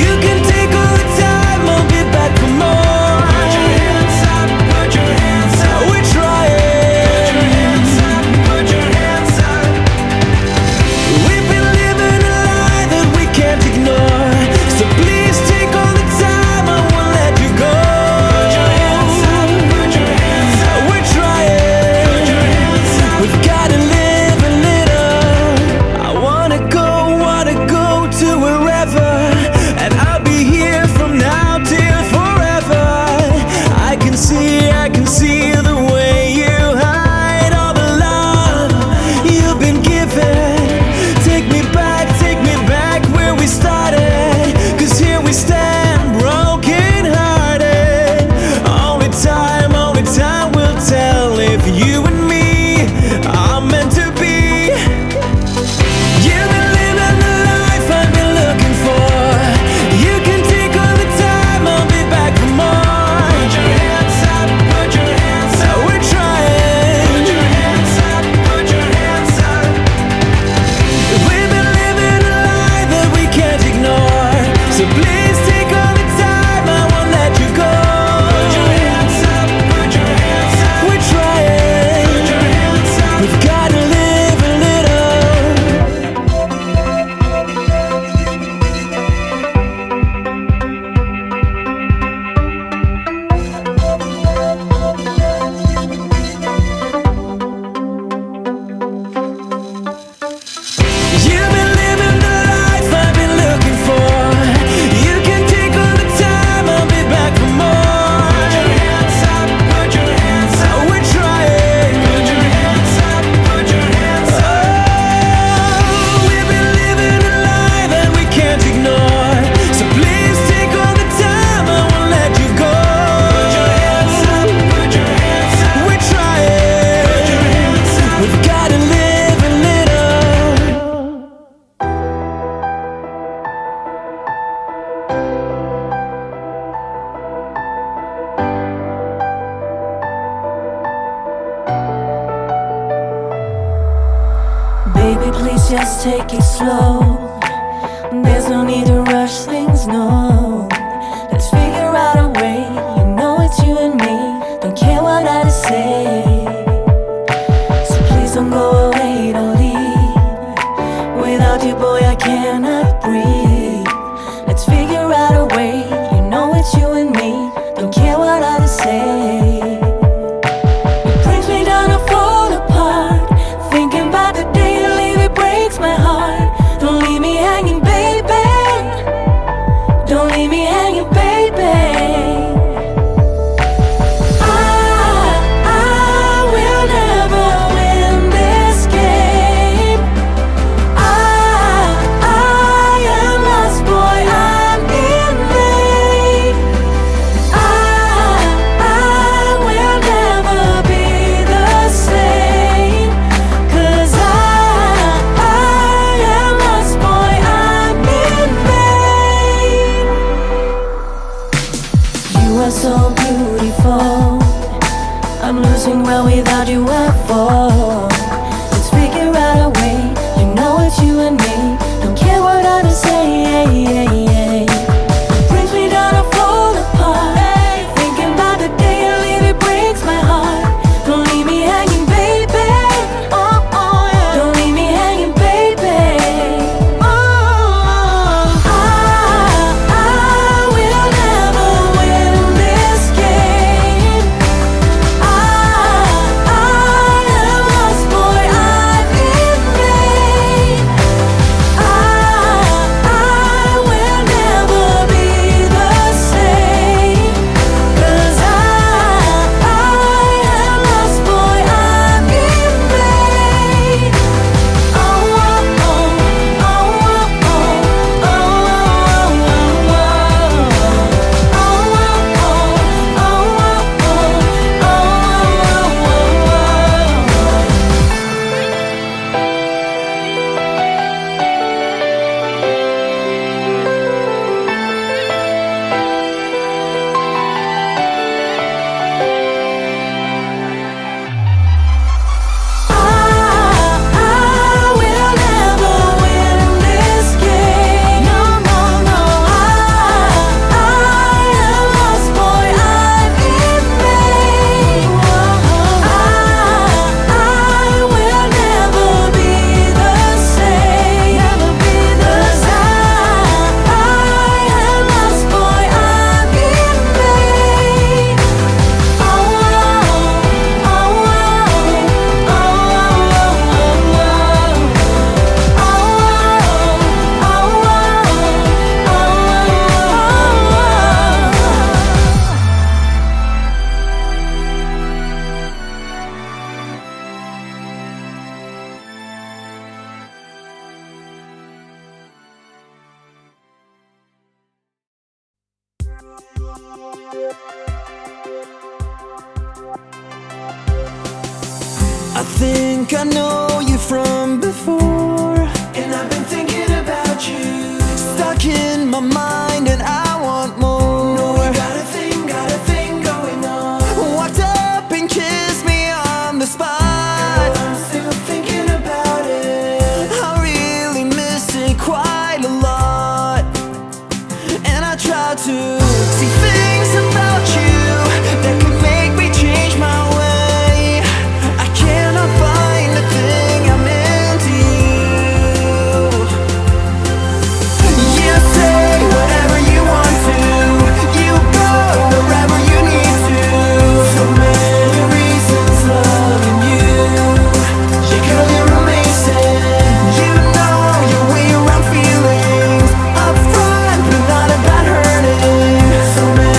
You can take all the time, I'll be back for more. Put your hands up, put your hands up. We're trying. Put your hands up, put your hands up. We've been living a lie that we can't ignore. So please take all the time, I won't let you go. Put your hands up, put your hands up. We're trying. Put your hands up. We've gotta live a little. I wanna go to wherever, and I'll be here from now till forever. I can see the way you hide all the love you've been given. Take me back where we started, 'cause here we stand broken hearted. Only time will tell if you and me are meant to be. You've been living the life I've been looking for. You can take all the time, I'll be back for more. Put your hands up, put your hands up. We're trying. Put your hands up, put your hands up. We've been living a lie that we can't ignore. So please take all the time, I won't let you go. Put your hands up, put your hands up. We're trying. Put your hands up. We've gotta live a little. You've been living the life I've been looking for. You can take all the time, I'll be back for more. Put your hands up, put your hands up. We're trying. Put your hands up, put your hands up. Oh, we've been living a lie that we can't ignore. So please take all the time, I won't let you go. Put your hands up, put your hands up. We're trying. Put your hands up. We've gotta live a little. Baby, please just take it slow. There's no need to rush things, no. Let's figure out a way. You know it's you and me. Don't care what I say. So please don't go away, don't leave. Without you, boy, I cannot breathe. Let's figure out a way. You know it's you and me. Don't care what I say. It brings me down to fall apart. Thinking about the day you leave, it breaks my heart. Don't leave me hanging, baby. Don't leave me hanging, baby. I will never win this game. I am lost, boy, I'm in vain. I will never be the same. 'Cause I am lost, boy, I'm in vain. You are so beautiful. I'm losing well without you, I fall. Let's figure out a way. You know it's you and me. Don't care what others say. Brings me down to fall apart. Thinking about the day you leave, it breaks my heart. Don't leave me hanging, baby. Don't leave me hanging, baby. I will never win this game. I am lost, I think I know you from before, and I've been thinking about you. Stuck in my mind and I want more. No, we got a thing going on. Walked up and kissed me on the spot. I'm still thinking about it. I really miss it quite a lot, and I try to see things about you that could make me change my way. I cannot find the thing I'm into you. You say whatever you want to. You go wherever you need to. So many reasons loving you. Girl, you're amazing. You know your way around feelings. Upfront, but not about hurting. So many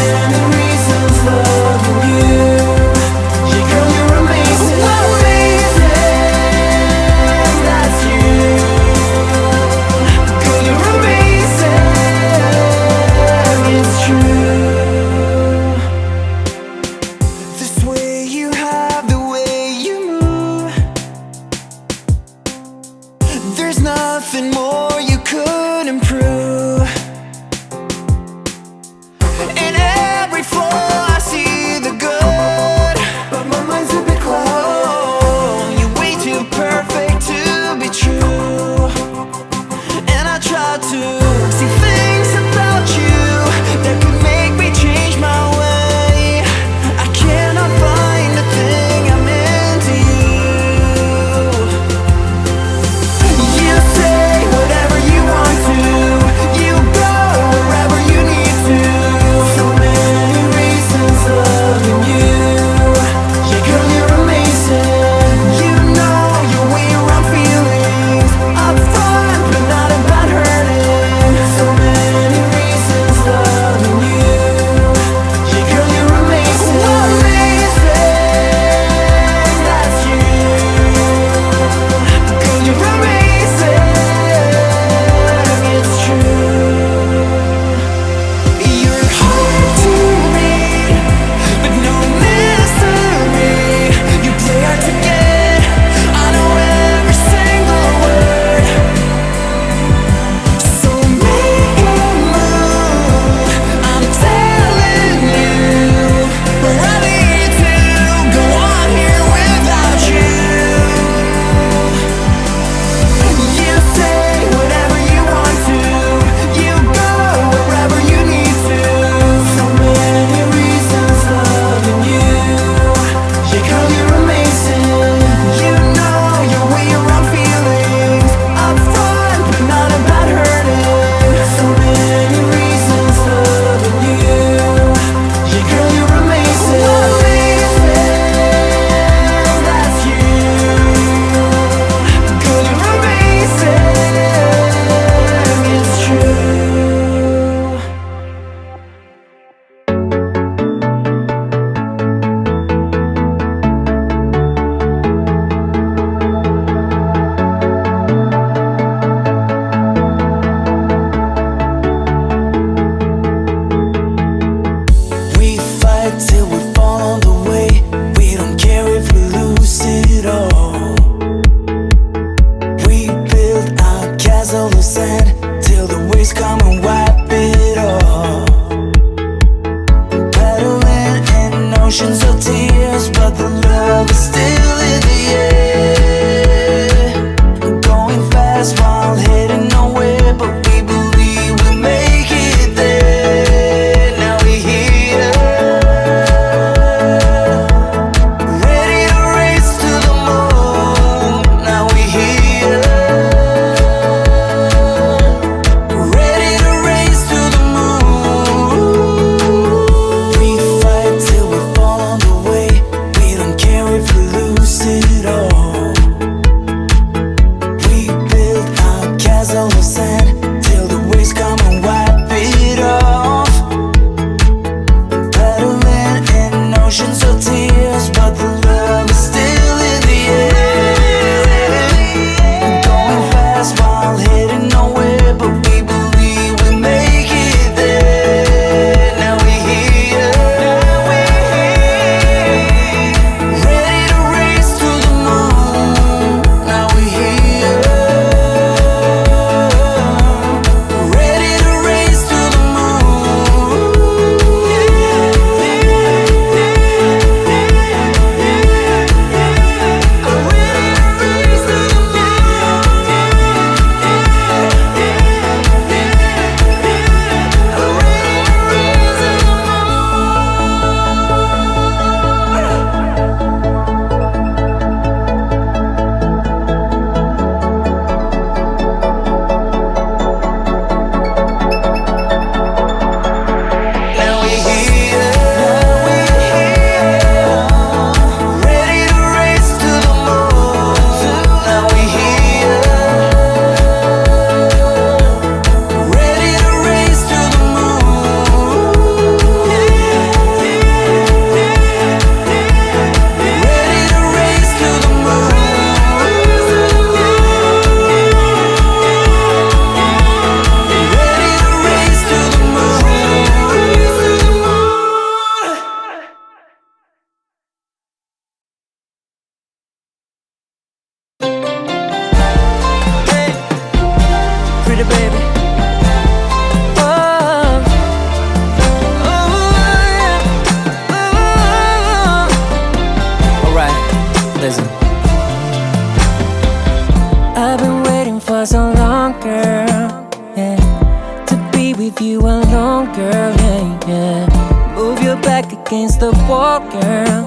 yeah. Move your back against the wall, girl.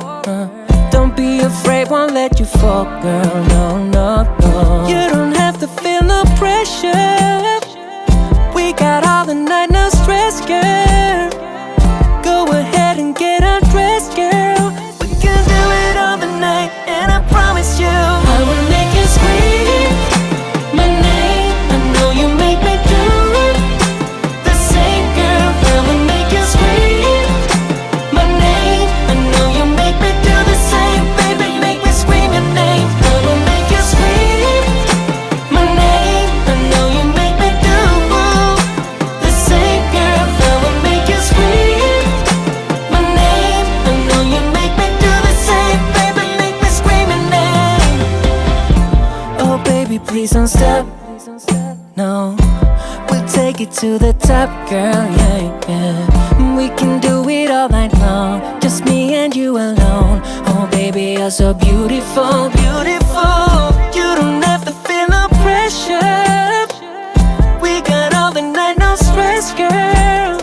Don't be afraid, won't let you fall, girl. No, no, no. You don't have to feel no pressure. We got all the night, no stress, girl. Go ahead and get undressed, girl. We can do it all the night, and I promise you I will make you scream my name. I know you make me do the same, girl. I will make you scream my name. I know you make me do the same, baby. Make me scream your name. I will make you scream my name. I know you make me do the same, girl. I will make you scream my name. I know you make me do the same, baby. Make me scream your name. Oh baby, please don't stop. No, we'll take it to the top, girl. Yeah, yeah. We can do it all night long, just me and you alone. Oh baby, you're so beautiful, beautiful. You don't have to feel no pressure. We got all the night, no stress, girl.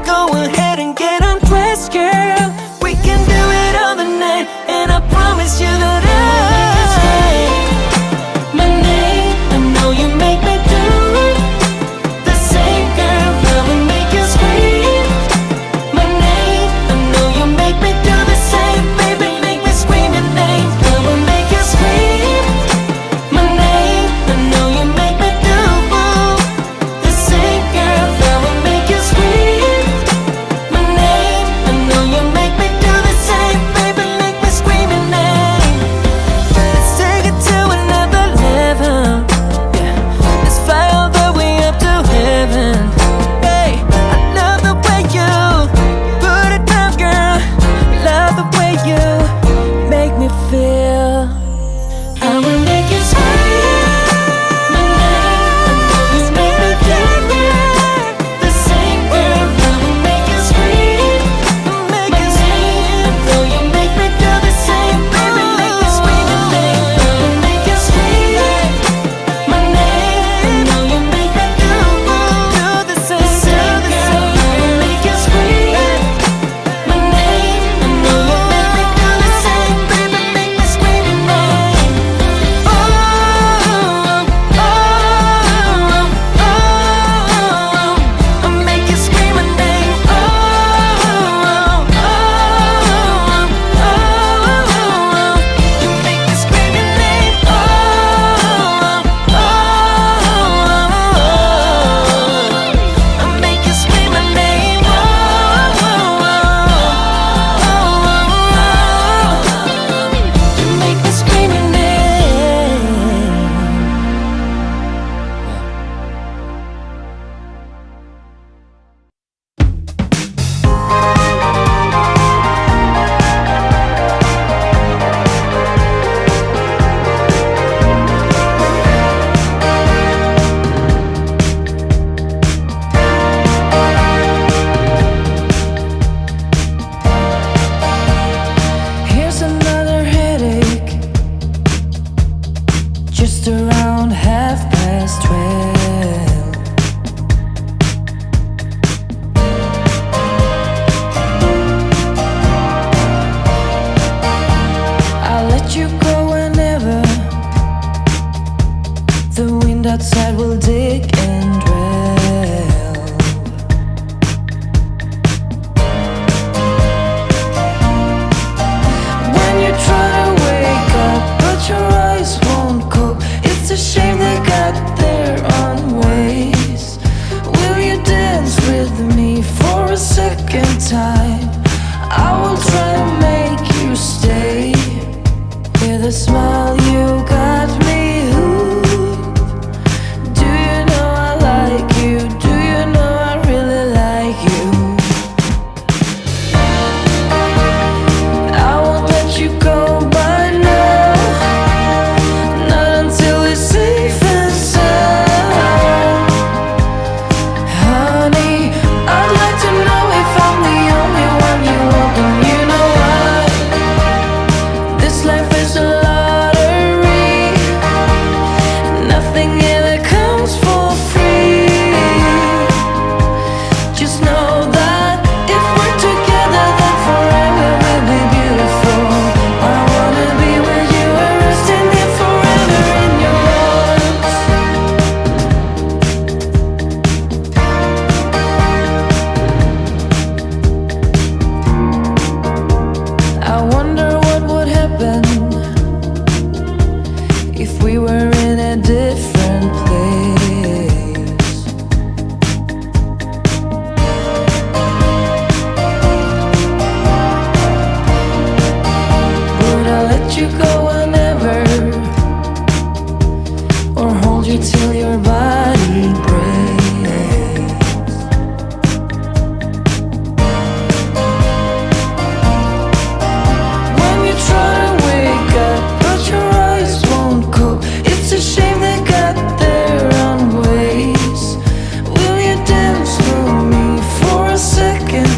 Go ahead and get undressed, girl. We can do it all the night, and I promise you that my name, I know you make me do the same, girl. I will make you scream my name. I know you make me do the same, baby. Make me scream your name. I will make you scream my name. I know you make me do the same, girl. I will make you scream my name. I know you make me do the same, baby. Make me scream your name. Let's take it to another level. Yeah, let's fly all the way up to heaven. Hey, I love the way you put it down, girl. Love the way you make me feel. I will make you scream my name. I know you make me do the same, girl. I will make you scream my name. Though you make me do the same, baby, make me scream your name. I will make you scream my name. I know you make me do the same, girl. I will make you scream my name. I know you make me do the same, baby, make me scream your name. Oh, oh, oh, oh, I'll make you scream my name. Oh, oh, oh, you make me scream your name. Oh, oh, I'll make you scream my name. Oh, you make me scream your name. Here's another headache, just around 12:30. I'll let you go whenever. The wind outside will dig and drill. When you try to wake up, but your eyes won't cope. It's a shame they got their own ways. Will you dance with me for a second time? I will try to make you stay. With a smile, you got me hooked. Do you know I like you? Do you know I really like you? I won't let you go by now, not until it's safe and sound. Honey, I'd like to know if I'm the only one you want, and you know why. This life is a lottery.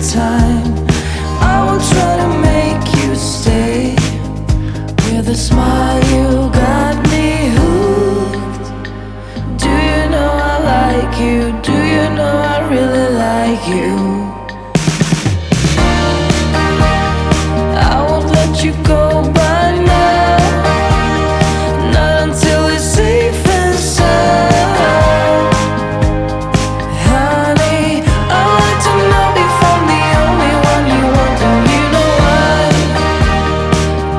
time. I will try to make you stay. With a smile you got me hooked. Do you know I like you? Do you know I really like you? I won't let you go by now. Not until it's safe and sound. Honey, I'd like to know if I'm the only one you want. And you know why?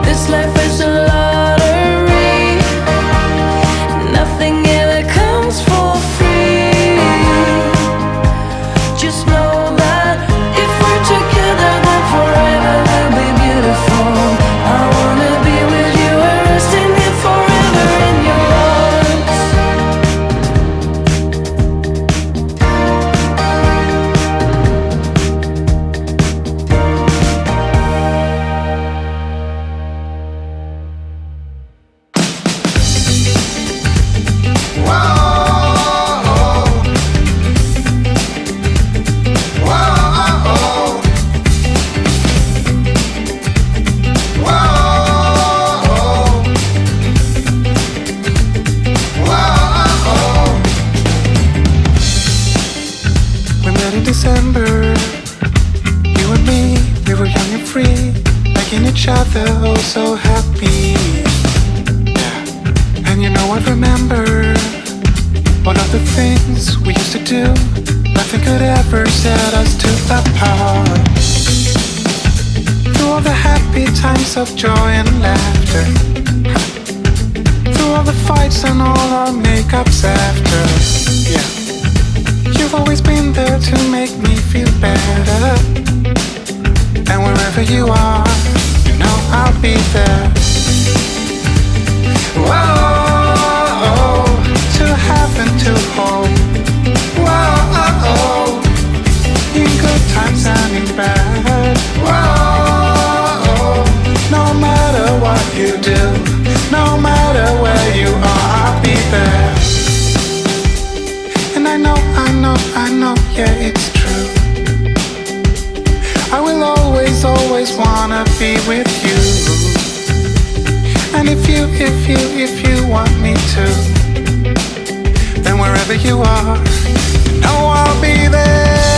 This life is a lottery. Nothing ever comes for free. Just know that if we're together, then forever will be beautiful. I wanna be with you and resting here forever in your arms. We met in December. You and me, we were young and free, making each other oh so happy. Yeah. And you know I remember all of the things we used to do. Nothing could ever set us too apart. Through all the happy times of joy and laughter, through all the fights and all our makeups after. Yeah. You've always been there to make me feel better. And wherever you are, you know I'll be there. Whoa, to have and to hold. Whoa, in good times and in bad. Whoa, no matter what you do, no matter where you are, I'll be there. And I know, yeah, it's true. I will always wanna be with you. And if you want me to, then wherever you are, you know I'll be there.